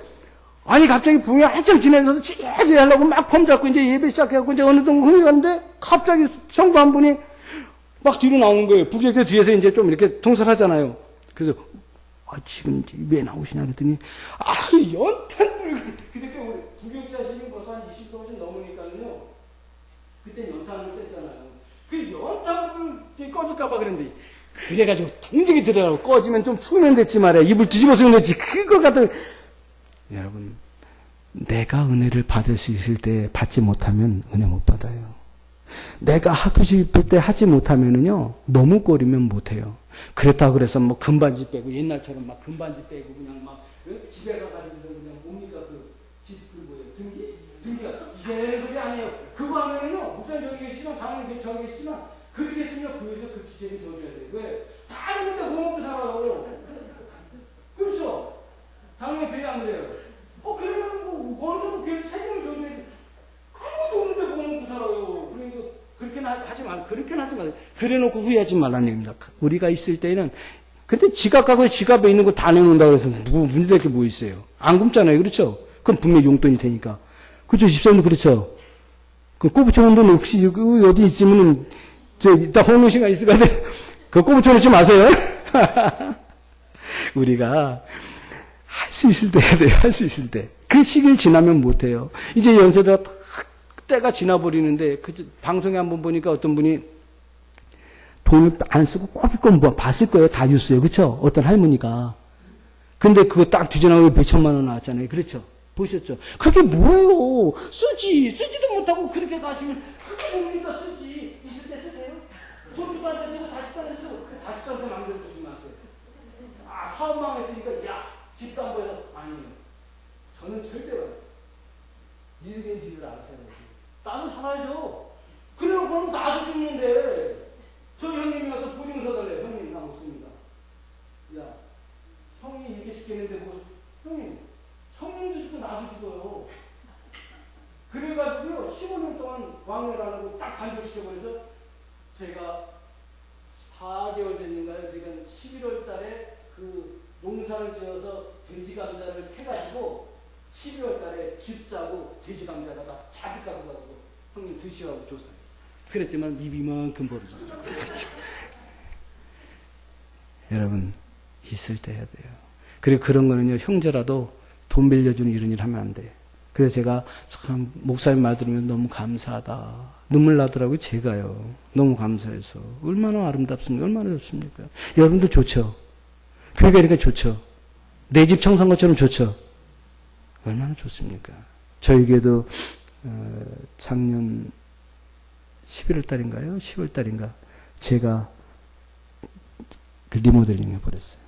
아니 갑자기 부흥회 한참 지내서 찌릿찌릿 하려고 막 폼 잡고 이제 예배 시작해갖고 이제 어느 정도 흥이 가는데 갑자기 성도 한 분이 막 뒤로 나오는 거예요. 부흥회 뒤에서 이제 좀 이렇게 통솔하잖아요. 그래서 지금 왜 나오시냐 그랬더니 연탄불 그때 우리 부흥회 하시는 벌써 한 20도 훨씬 넘으니까요. 그때 연탄을 뗐잖아요. 그 연탄불 꺼질까봐 그랬는데 그래가지고 동정이 들어가고 꺼지면 좀 추우면 됐지 말이야. 이불 뒤집어 쓰면 됐지. 그거 같은 여러분 내가 은혜를 받을 수 있을 때 받지 못하면 은혜 못 받아요. 내가 하고 싶을 때 하지 못하면은요 머뭇거리면 못해요. 그랬다고 그래서 뭐 금반지 빼고 옛날처럼 막 금반지 빼고 그냥 막 집에 가가지고 그냥 뭡니까 등기가 이게 소리 아니에요. 그거 하면은요 목사님 저기 계시면 장로님 저기 계시면 그렇게 했으면 교회에서 그 기체를 줘줘야 돼요. 왜? 다 했는데 뭐 먹고 살아요. 그렇죠? 당연히 교회 안 그래요. 그러면 어느 정도 교회 책임을 져줘야 돼. 아무도 없는데 뭐 먹고 살아요. 그러니까 그렇게는 하지 마세요. 그래 놓고 후회하지 말라는 얘기입니다. 우리가 있을 때는 근데 지갑 지갑에 있는 거 다 내놓는다고 해서 문제될 게 뭐 있어요. 안 굶잖아요. 그렇죠? 그럼 분명히 용돈이 되니까. 그렇죠? 집사님도 그렇죠? 그 꼬부쳐놓은 돈 혹시 어디 있으면은 이따 홍로 시간 있을 것 같아. 그거 꼬부쳐놓지 마세요. 우리가 할 수 있을 때 해야 돼요. 할 수 있을 때. 그 시기를 지나면 못해요. 이제 연세대가 딱 때가 지나버리는데 방송에 한번 보니까 어떤 분이 돈을 안 쓰고 꼬깃꼬깃 봤을 거예요. 다 뉴스에. 그렇죠? 어떤 할머니가. 근데 그거 딱 뒤져나오면 몇천만 원 나왔잖아요. 그렇죠? 보셨죠? 그게 뭐예요? 쓰지도 못하고 그렇게 가시면 그게 뭡니까? 쓰지. 있을 때 쓰세요. 손주한테 쓰고 자식한테 쓰고 자식한테 남겨주지 마세요. 사업 망했으니까 집도 안 보여서 아니에요. 의식을 알아서 해야지. 나도 살아야죠. 그래요. 그럼 나도 죽는데. 저 형님이 가서 보증서 달래. 형님, 나 못 씁니다. 야, 형이 얘기시켰는데 뭐, 형님, 형님도 죽고 나도 죽어요. 그래가지고요, 15년 동안 왕래를 안 하고 딱 간절시켜버려서 제가 4개월 됐는가요? 그러니까 11월 달에 그 농사를 지어서 돼지 감자를 캐가지고 12월 달에 집 짜고 돼지 감자다가 자기 갖고 가지고 형님 드시라고 줬어요. 그랬더만 입이 이만큼 벌어지더라고요. 여러분, 있을 때 해야 돼요. 그리고 그런 거는요, 형제라도 돈 빌려주는 이런 일 하면 안 돼요. 그래서 제가 참 목사님 말 들으면 너무 감사하다. 눈물 나더라고요. 제가요. 너무 감사해서. 얼마나 아름답습니까? 얼마나 좋습니까? 여러분도 좋죠? 교회가 이렇게 좋죠? 내 집 청소한 것처럼 좋죠? 얼마나 좋습니까? 저희 교회도 작년 11월 달인가요? 10월 달인가? 제가 그 리모델링 해버렸어요.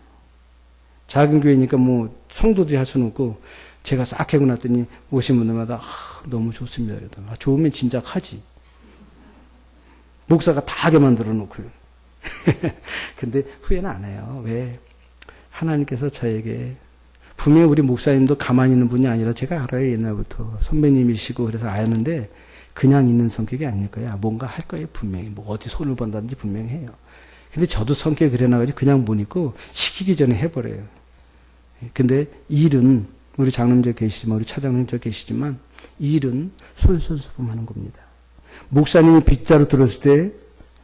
작은 교회니까 뭐 성도들이 할 수는 없고 제가 싹 해고 났더니 오신 분들마다 너무 좋습니다. 이러다가 좋으면 진작 하지. 목사가 다 하게 만들어 놓고요. 근데 후회는 안 해요. 왜? 하나님께서 저에게 분명히 우리 목사님도 가만히 있는 분이 아니라 제가 알아요. 옛날부터 선배님이시고 그래서 아는데 그냥 있는 성격이 아닐 거야. 뭔가 할 거예요. 분명히. 뭐 어디 손을 본다든지 분명히 해요. 근데 저도 성격이 그래놔가지고 그냥 못 있고 시키기 전에 해버려요. 근데 일은 우리 장로님들 계시지만 우리 차장님들 계시지만 일은 솔선수범하는 겁니다. 목사님이 빗자루 들었을 때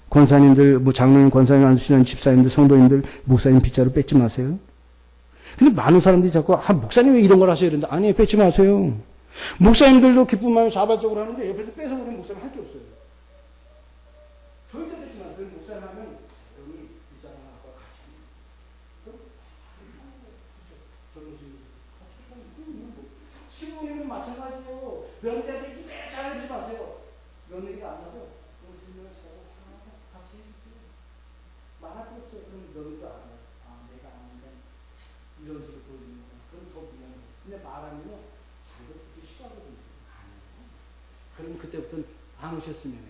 권사님들 뭐 장로님 권사님 안수시는 집사님들 성도님들 목사님 빗자루 뺏지 마세요. 근데 많은 사람들이 자꾸 목사님 왜 이런 걸 하셔야 된다. 아니 뺏지 마세요. 목사님들도 기쁜 마음에 자발적으로 하는데 옆에서 뺏어버리면 목사님 할 게 없어요. 절대 뺏지 마세요. 목사님 하면 여기 빗자루 하나 갖고 같이 시부모님은 마찬가지예요. 며느리한테 입에 잘하지 마세요. 며느리가 안 와서 그것을 같이 해주세요. 말할 거 없어요. 그럼 며느리도 알아요. 내가 아는데 이런 식으로 보여주는구나. 그럼 더 미안해. 근데 말하면요 자기가 듣기 싫어하거든요. 그럼 그때부터는 안 오셨으면 해.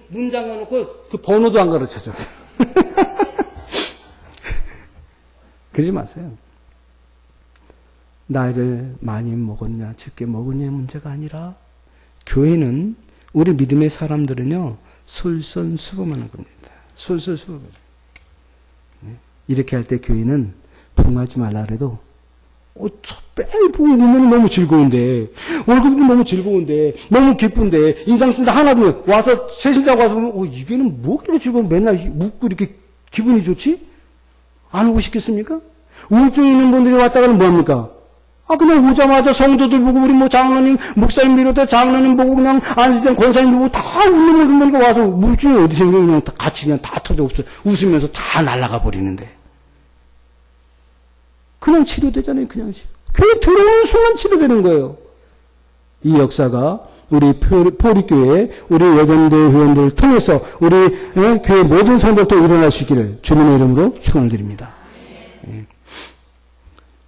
문 잠가놓고 그 번호도 안 가르쳐줘. 그러지 마세요. 나이를 많이 먹었냐 적게 먹었냐의 문제가 아니라 교회는 우리 믿음의 사람들은요 솔선수범하는 겁니다. 솔선수범. 이렇게 할 때 교회는 부응하지 말라 그래도 매일 보고 있으면 너무 즐거운데 월급도 너무 즐거운데 너무 기쁜데 인상 쓴다 하나도 와서 새신자가 와서 보면 이게는 뭐 그렇게 즐거운 맨날 묵고 이렇게 기분이 좋지? 안 오고 싶겠습니까? 우울증 있는 분들이 왔다가는 뭐합니까? 그냥 오자마자 성도들 보고 우리 뭐 장로님, 목사님 비롯해 장로님 보고 그냥 안수장 권사님 보고 다 웃는 모습 보니까 와서 우울증이 어디 생겨 그냥 같이 그냥 다 터져 없어 웃으면서 다 날아가 버리는데 그냥 치료되잖아요. 그냥 교회 들어오는 순간 치료되는 거예요. 이 역사가 우리 포리교회 우리 여전대 회원들을 통해서 우리 교회 모든 성도들도 일어날 수 있기를 주님의 이름으로 축원을 드립니다.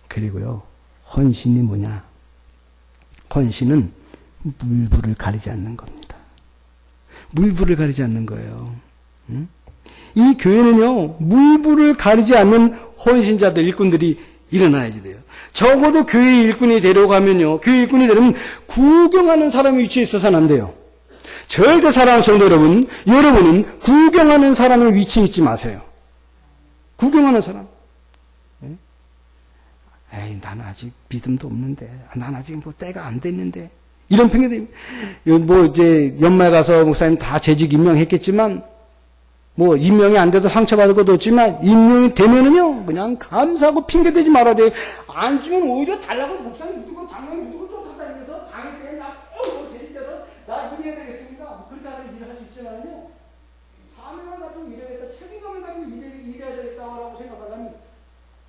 그리고요. 헌신이 뭐냐? 헌신은 물불을 가리지 않는 겁니다. 물불을 가리지 않는 거예요. 이 교회는요, 물불을 가리지 않는 헌신자들, 일꾼들이 일어나야지 돼요. 적어도 교회 일꾼이 데려가면요, 교회 일꾼이 되려면 구경하는 사람의 위치에 있어서는 안 돼요. 절대 사랑하는 성도 여러분, 여러분은 구경하는 사람의 위치에 있지 마세요. 구경하는 사람. 나는 아직 믿음도 없는데, 난 아직 뭐 때가 안 됐는데, 이런 핑계대. 뭐 이제 연말 가서 목사님 다 재직 임명했겠지만, 뭐 임명이 안 돼도 상처받을 것도 없지만, 임명이 되면은요, 그냥 감사하고 핑계대지 말아야 돼. 안 주면 오히려 달라고 목사님 묻고 장로님 묻고 쫓아다니면서 당일 때 재직돼서 나 일해야 되겠습니까? 그렇게 하는 일을 할 수 있지만요, 사명을 가지고 일해야겠다, 책임감을 가지고 일해야 되겠다고 생각하려면,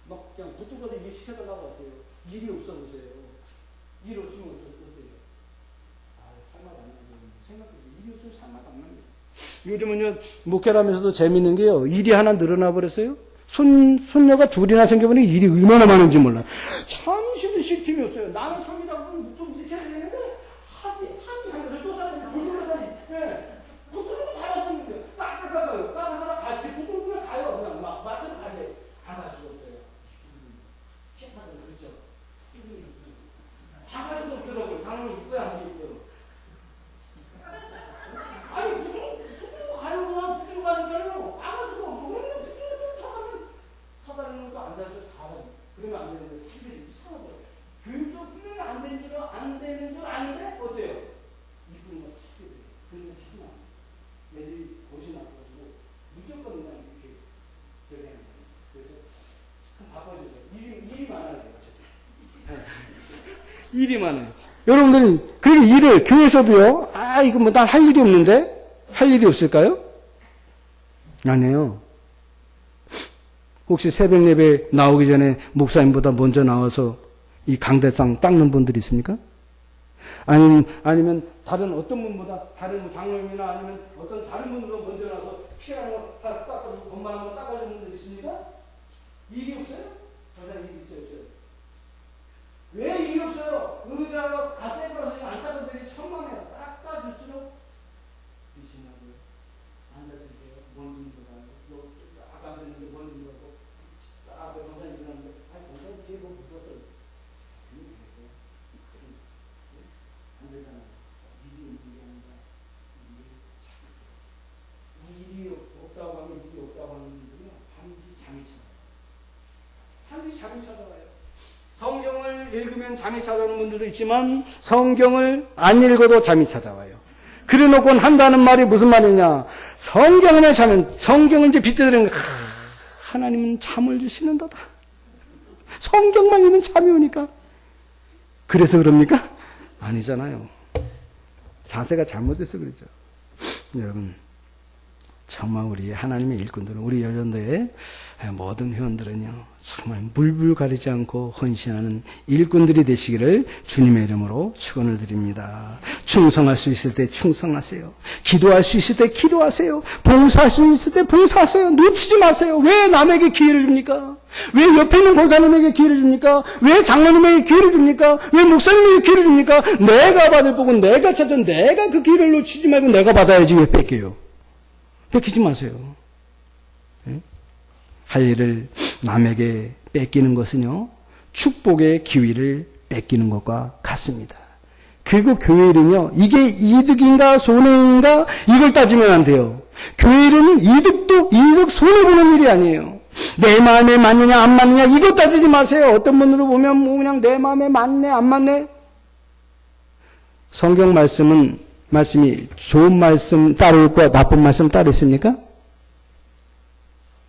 막 그냥 도둑가서 일 시켜달라고 하세요. 일이 없어 보세요. 일 없으면 어때요? 살맛 안 나죠. 생각해보세요. 일이 없으면 살맛 안 납니다. 요즘은요, 목회를 하면서도 재밌는 게요, 일이 하나 늘어나 버렸어요. 손녀가 둘이나 생겨보니 일이 얼마나 많은지 몰라요. 잠시도 쉴 틈이 없어요. 나는 손이다 보면 좀 이렇게 해야 되는데, 많아요. 일이 많아요. 여러분들은 그 일을 교회에서도요. 이거 뭐 난 할 일이 없는데 할 일이 없을까요? 아니에요. 혹시 새벽 예배 나오기 전에 목사님보다 먼저 나와서 이 강대상 닦는 분들이 있습니까? 아니면 다른 어떤 분보다 다른 장로님이나 아니면 어떤 다른 분보다 먼저 나와서 피하는 거 닦아주고 건반한 거 닦아주는 분들 있습니까? 일이 없어요? 저자 일이 있어요? 왜 일이 없어요? 의자가 아세이 걸어서 안 닦아도 되게 천만에요. 닦아줄수록 미신하고요. 앉았을 때 먼지 들어가고 아까 그랬는데 먼지 들어가고 딱 검사님 일어났는데 검사님 뒤에 뭐 묻었어요. 그게 됐어요. 안 되잖아요. 일이 있는 게 아니라 일이 없다고 하면 일이 없다고 하는 분들은요. 반드시 잠이 찾아와요. 반드시 잠이 찾아와요. 성경을 읽으면 잠이 찾아오는 분들도 있지만 성경을 안 읽어도 잠이 찾아와요. 그래놓고 한다는 말이 무슨 말이냐. 성경을 자면 성경을 이제 빗대드리는 하나님은 잠을 주시는도다. 성경만 읽으면 잠이 오니까. 그래서 그럽니까? 아니잖아요. 자세가 잘못돼서 그렇죠. 여러분 정말 우리 하나님의 일꾼들은 우리 여전도의 모든 회원들은요 정말 물불 가리지 않고 헌신하는 일꾼들이 되시기를 주님의 이름으로 축원을 드립니다. 충성할 수 있을 때 충성하세요. 기도할 수 있을 때 기도하세요. 봉사할 수 있을 때 봉사하세요. 놓치지 마세요. 왜 남에게 기회를 줍니까? 왜 옆에 있는 권사님에게 기회를 줍니까? 왜 장로님에게 기회를 줍니까? 왜 목사님에게 기회를 줍니까? 내가 받을 복은 내가 찾아 내가 그 기회를 놓치지 말고 내가 받아야지 왜 뺏겨요? 뺏기지 마세요. 할 일을 남에게 뺏기는 것은요, 축복의 기회를 뺏기는 것과 같습니다. 그리고 교회 일은요, 이게 이득인가 손해인가 이걸 따지면 안 돼요. 교회 일은 이득 손해보는 일이 아니에요. 내 마음에 맞느냐 안 맞느냐 이거 따지지 마세요. 어떤 분으로 보면 뭐 그냥 내 마음에 맞네 안 맞네. 성경 말씀이 좋은 말씀 따로 있고 나쁜 말씀 따로 있습니까?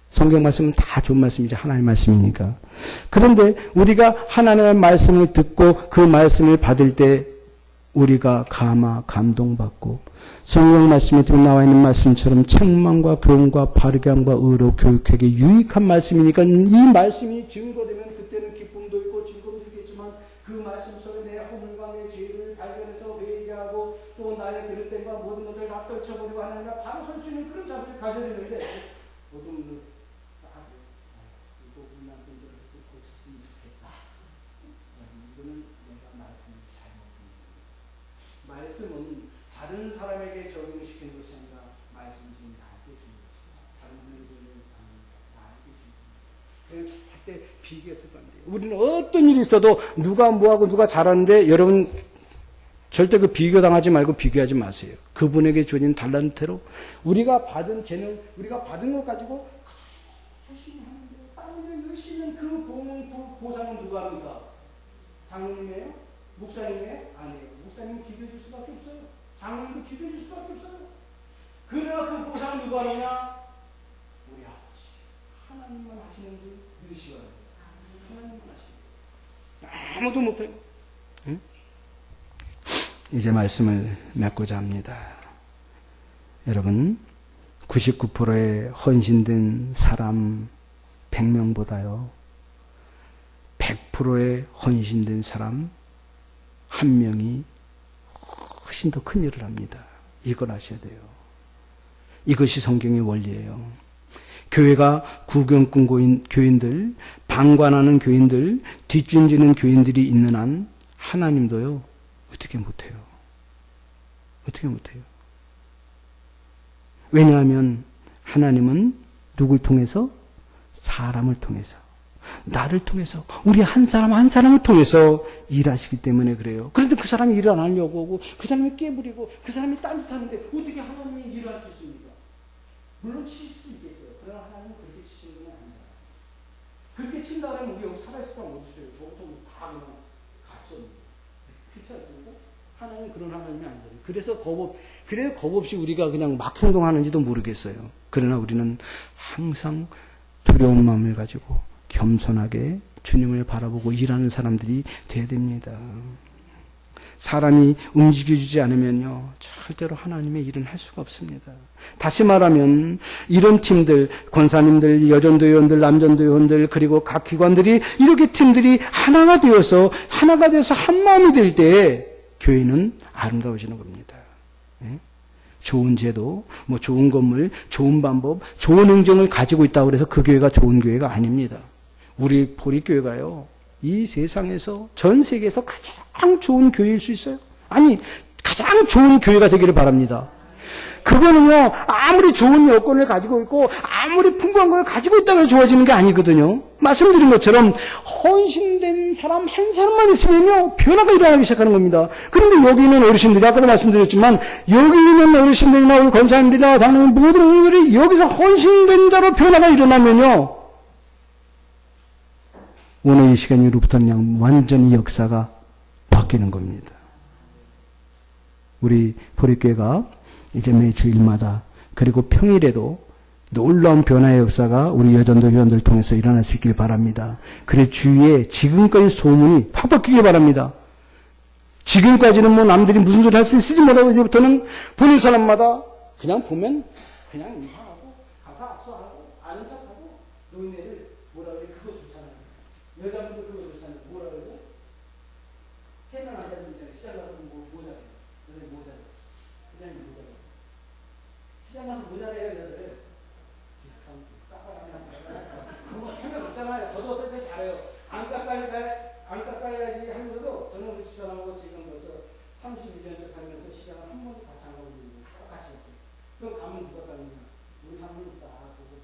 성경 말씀은 다 좋은 말씀이죠. 하나님의 말씀이니까. 그런데 우리가 하나님의 말씀을 듣고 그 말씀을 받을 때 우리가 감동받고 성경 말씀에 나와 있는 말씀처럼 책망과 교훈과 바르게 함과 의로 교육하게 유익한 말씀이니까 이 말씀이 증거되면 그때는 기쁨도 있고 즐거움도 있겠지만 그 말씀 속에 내 허물과 내 죄를 발견해서 회개하고 또 나의 그릇됨과 모든 것을 다 떨쳐버리고 하나님과 바로 설 수 있는 그런 자세를 가져야 되는데 어떤 분들 이거 우리 남편들을 고쳤으면 좋겠다. 이거는 내가 말씀을 잘못 말씀은 다른 사람에게 적용시키는 것이 아니라 말씀이 지금 나에게 주는 것이다. 다른 분에게 나에게 주는 것이다. 그냥 절대 비교해서도 안 돼요. 우리는 어떤 일이 있어도 누가 뭐하고 누가 잘하는데 여러분 절대 그 비교당하지 말고 비교하지 마세요. 그분에게 주어진 달란트로 우리가 받은 재능, 우리가 받은 것 가지고 열심히 하는데 땅에 열심히 하는 그 보상은 누가 합니까? 장로님이에요? 목사님이에요? 아니에요. 목사님은 기도해 줄 수밖에 없어요. 장로님도 기도해 줄 수밖에 없어요. 그러나 그 보상은 누가 하느냐? 우리 아버지. 하나님만 하시는 줄 믿으시기 바랍니다. 하나님만 하시는 아무도 못해요. 응? 이제 말씀을 맺고자 합니다. 여러분 99%의 헌신된 사람 100명보다요 100%의 헌신된 사람 1명이 훨씬 더 큰 일을 합니다. 이걸 아셔야 돼요. 이것이 성경의 원리예요. 교회가 구경 꾼 교인들, 방관하는 교인들, 뒷짐지는 교인들이 있는 한 하나님도요 어떻게 못해요? 어떻게 못해요? 왜냐하면 하나님은 누굴 통해서? 사람을 통해서 나를 통해서 우리 한 사람 한 사람을 통해서 일하시기 때문에 그래요. 그런데 그 사람이 일 안 하려고 하고 그 사람이 깨부리고 그 사람이 딴짓하는데 어떻게 하나님이 일을 할 수 있습니까? 물론 칠 수도 있겠어요. 그러나 하나님은 그렇게 치시는 건 아니잖아요. 그렇게 친다면 우리 여기 살아있을 사람 어디 있어요? 저부터 다 그냥 갓섭니다. 그렇지 않습니까? 하나님은 그런 하나님이 아니잖아요. 그래서 겁 없이 우리가 그냥 막 행동하는지도 모르겠어요. 그러나 우리는 항상 두려운 마음을 가지고 겸손하게 주님을 바라보고 일하는 사람들이 돼야 됩니다. 사람이 움직여주지 않으면요, 절대로 하나님의 일은 할 수가 없습니다. 다시 말하면 이런 팀들, 권사님들, 여전도 요원들, 남전도 요원들, 그리고 각 기관들이 이렇게 팀들이 하나가 되어서 한 마음이 될 때 교회는 아름다워지는 겁니다. 좋은 제도, 좋은 건물, 좋은 방법, 좋은 행정을 가지고 있다고 해서 그 교회가 좋은 교회가 아닙니다. 우리 보리교회가요, 이 세상에서, 전 세계에서 가장 좋은 교회일 수 있어요. 아니, 가장 좋은 교회가 되기를 바랍니다. 그거는요, 아무리 좋은 여건을 가지고 있고, 아무리 풍부한 걸 가지고 있다고 해서 좋아지는 게 아니거든요. 말씀드린 것처럼, 헌신된 사람 한 사람만 있으면요, 변화가 일어나기 시작하는 겁니다. 그런데 여기 있는 어르신들이, 아까도 말씀드렸지만, 여기 있는 어르신들이나 우리 권사님들이나 장로님, 모든 분들이 여기서 헌신된 자로 변화가 일어나면요, 오늘 이 시간으로부터는 그냥 완전히 역사가 바뀌는 겁니다. 우리 보리교회가 이제 매 주일마다 그리고 평일에도 놀라운 변화의 역사가 우리 여전도 회원들 통해서 일어날 수 있길 바랍니다. 그래 주위에 지금까지 소문이 팍 바뀌길 바랍니다. 지금까지는 남들이 무슨 소리 할 수 있을지 몰라도 이제부터는 보는 사람마다 그냥 보면 그냥 인사하고 가서 악수하고 아는 척하고 노인네들 뭐라 그래, 그거 좋잖아요. 여자분들 그거 좋잖아요. 뭐라 그러죠? 세면 안 가지고 있잖아요. 시장 가서 모자래. 여자 모자래. 그냥 모자래. 시장 가서 모자래요, 여자들. 디스카운트. 그거 상관없잖아요. 저도 어떨 때 잘해요. 안 깎아야지 하면서도 저는 우리 집사람하고 지금 벌써 31년째 살면서 시장을 한 번도 같이 안 가고 있는데 똑같이 갔어요. 그럼 가면 누가 깎느냐? 우리 사모님 딱 보고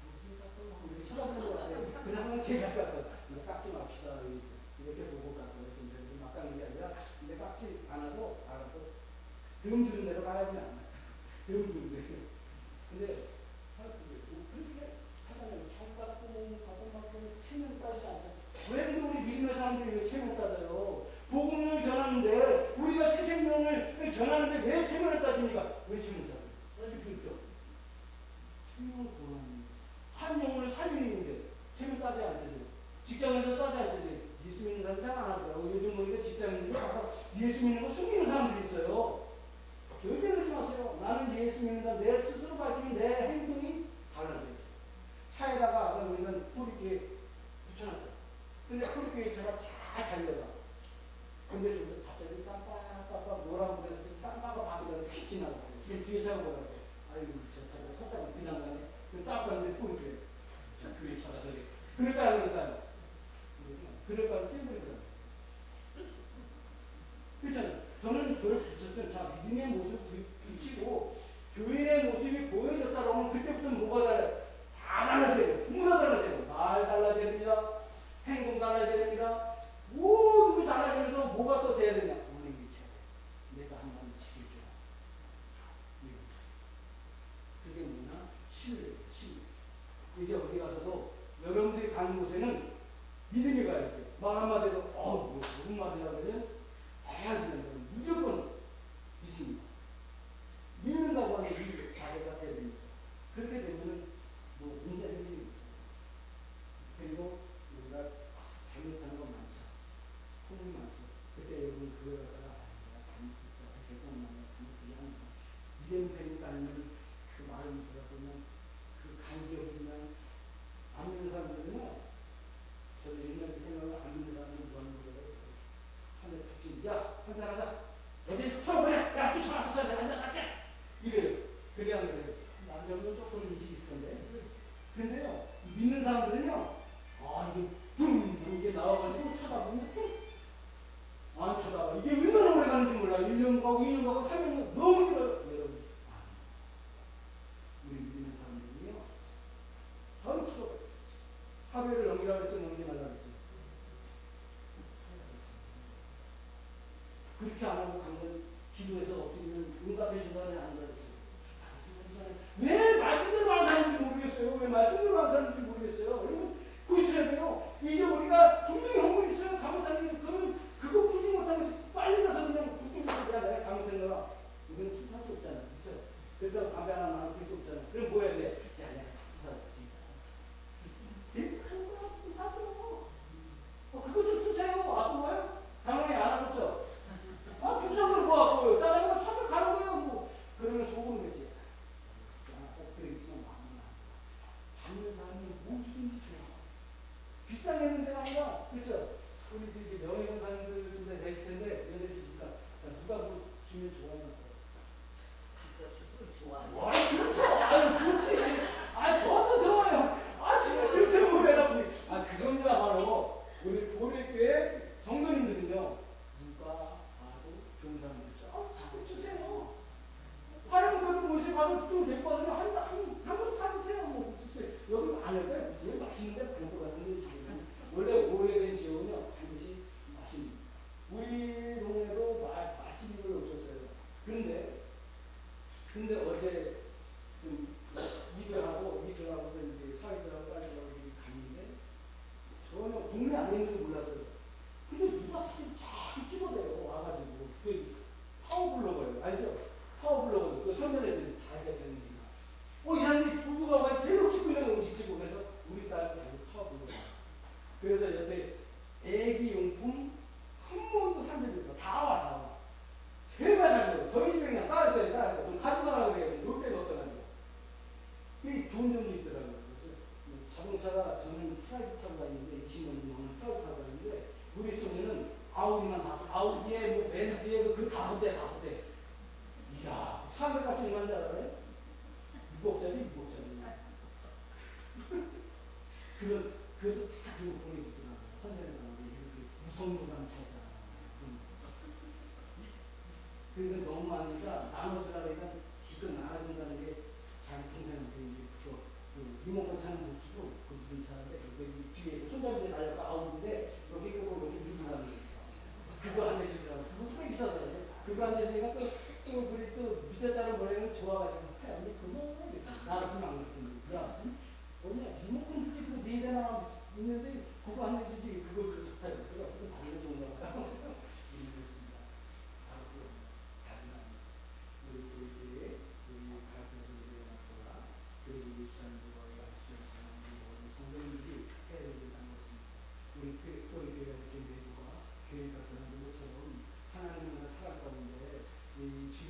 무슨 깎고 이렇게 쳐다보는 것 같아요. 그냥 제가 깎아요. 깎지 맙시다. 이렇게 보고 깎아요. 막 깎는 게 아니라 근데 깎지 않아도 알아서 등 주는 대로 가야지 않아요. 등 주는 대로. 근데 그렇게 하잖아요. 살 깎고 가서 막 체면 따지지 않잖아요. 왜 근데 우리 믿음의 사람들이 왜 체면 따져요? 복음을 전하는데 우리가 새 생명을 전하는데 왜 체면을 따집니까? 왜 체면을 따져요? 따질 필요 없죠. 체면을 보라는 한 영혼을 살리는데 체면 따져야 안 되죠. 직장에서 따져야 안 되죠. 예수 믿는 사람 잘 안 하더라고요. 요즘 보니까 직장인들이 가서 예수 믿는 거 숨기는 사람들이 있어요. 절대 그러지 마세요. 나는 예수 믿는다. 내 스스로 밝히면 내 행동이 달라져요. 차에다가 아까 우리가 뿌리기에 붙여놨죠. 근데 뿌리기에 차가 잘 달려가. 근데 좀 갑자기 깜빡깜빡 노란 불에서 깜빡을 받으면 휙 지나가요. 뒤에 차가 뭐라고 해. 아이고 저 차가 섰다가 그냥 가네. 딱 봤는데 뿌리기에 뒤에 차가 저기. 그럴까요? 떼버리더라고요. 그렇잖아요. 저는 그걸 붙였죠. 자, 믿음의 모습 붙이고 교인의 모습이 보여졌다고 하면 그때부터 뭐가 달라요? 다 달라져야 돼요. 풍부가 달라져야 돼요. 말 달라져야 됩니다. 행동 달라져야 됩니다. 모든 게 달라지면서 뭐가 또 돼야 되냐? 우리 위치야. 내가 한번 지켜줘. 그게 뭐냐? 신뢰예요. 신뢰. 이제 어디 가서도 여러분들이 가는 곳에는 믿음이 가야 돼요. 말 한마디도 무슨 말이라고 하면 해야 되는 거는 무조건 믿습니다. 믿는다고 하는 이 자세가 돼야 됩니다. 그렇게 되면은 문제 생기는 거죠. 그리고 우리가 잘못하는 거 많죠. 소문이 많죠. 그때 여러분 그걸 갖다가 내가 잘못했어. 결국 나는 잘못하지 않는다. 이런 편이 아니면 그 말을 들어보면 그 간격이나 안 믿는 사람들은요. 저도 옛날에 생각을 안 믿는 사람들은 뭐 하는 거예요? 한대 붙이면 야 한잔 하자. 어디 털어버려. 야 쫓아가 내가 한잔 할게. 이래요. 그래야 안 그래요. 남자분은 조금 인식이 있을 건데. 근데요 믿는 사람들은요 이게 나와가지고 쳐다보면 안 쳐다봐. 이게 얼마나 오래 가는지 몰라. 1년 가고 2년 가고 3년 너무 길어요. 여러분 우리 믿는 사람들은요 바로 쳐다봐요. 하루를 넘기라고 해서 넘기지 말라고 했어요. 그렇게 안 하고 가면 기도해서 엎드리면 응답해 준다는 안 그랬어요. 왜 말씀대로 안 사는지 모르겠어요. 왜 말씀대로 안 사는지 모르겠어요. 여러분 고쳐야 돼요. 이제 우리가 분명히 한번 있어요. 잘못하는 게 그러면 그거 풀지 못하면 빨리 가서 그냥 붙들고 야 내가 잘못한 거라. 이건 살 수 없잖아. 그렇죠? 그래서 담배 하나 나눠 필 수 없잖아. 그럼 뭐 해야 돼? 야 내가 사줘. 사줘. 그렇죠? 우리 이제 명예강사님들 좀 되실 텐데, 왜 되십니까? 자, 누가 뭐 주면 좋아하는 거? 축구를 좋아하네. 와, 그렇죠. 아유, 좋지. 아, 저도 좋아요. 아, 지금 진짜 뭐야. 아, 그겁니다. 바로 우리 보리교회 성도님들은요, 누가 봐도 좋은 사람들이죠. 아, 자꾸 주세요. 다른 분들은 뭐지? 가서 좀 데리고 와서 한번 사주세요. 뭐, 진짜 여기 안 할까요? 여기 맛있는데 많을 것 같은데 지금. 원래 오래된 지역은요, 반드시 맛있는. 우리 동네도 맛집이 별로 없었어요. 근데 어제 좀 이별하고 이제 사회들하고 가지고 갔는데 전혀 동네 안에 있는 줄 몰랐어요. 근데 누가 사진 쫙 찍어대요. 와가지고 그 파워블로거예요. 알죠? 파워블로거. 그 선전해주는 자기가 생기니까. 이사람이 부부가 와서 계속 찍고 있는 음식 찍고 그래서 우리 딸 자기 파워블로거. 그래서 여태 애기 용품 한 번도 산 적이 없어. 다 와. 제발 가지고 저희 집에 그냥 쌓였어요. 좀 가져가라고 그래요. 올 데가 없어가지고. 그게 좋은 점도 있더라고요. 그래서 자동차가 저는 프라이드 타고 다니는데 20년 넘는 프라이드 타고 다니는데 우리 속에는 아우디만 아우디에 뭐 벤츠에 그 5대. 이야, 차 값이 얼마인지 알아요? 6억짜리. 그래서 다 그거 보내주더라고요. 선전해달라고. 무성도가는 차있잖아. 그래서 너무 많으니까 나눠주라니까 기껏 나눠준다는 게 자기 동생한테 이제 그 리모컨 차는 못 주고 그 무슨 차인데 그 뒤에 손잡이에 달려가 아우인데 여기 끄고 여기 누르라는 게 있어. 그거 한 대 주더라고. 그거 꽤 비싸더라고요. 그거 한 대주니까 또 우리 또 밑에 따른 머리는 좋아가지고 아니 그거 나 같으면 안 그랬던데 야 뭐냐 리모컨 주지 그거 네 대나 있는데 그거 한 대 주지 그거 좋다 이거 무슨 반응 좋은 거 같아.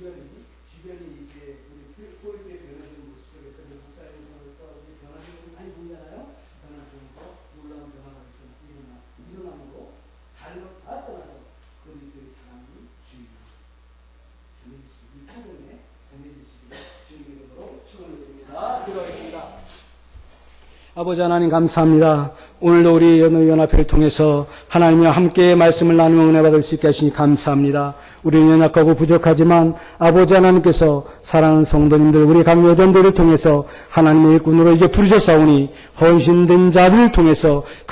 주변이 이렇게 우리 교회에 변화되는 모습 속에서 목사님 우리 변화되는 많이 보잖아요. 변화되면서 놀라운 변화가 일어남으로 다른 것 다 떠나서 그리스도의 사랑이 주의로 전해주시기 이 프로그램에 전해주시기 주님의 이름으로 축원드립니다. 기도하겠습니다. 아버지 하나님 감사합니다. 오늘도 우리 연합회를 통해서 하나님과 함께 말씀을 나누며 은혜 받을 수 있게 하시니 감사합니다. 우리는 연약하고 부족하지만 아버지 하나님께서 사랑하는 성도님들 우리 각 여전들을 통해서 하나님의 일꾼으로 이제 부르셨사오니 헌신된 자들을 통해서 그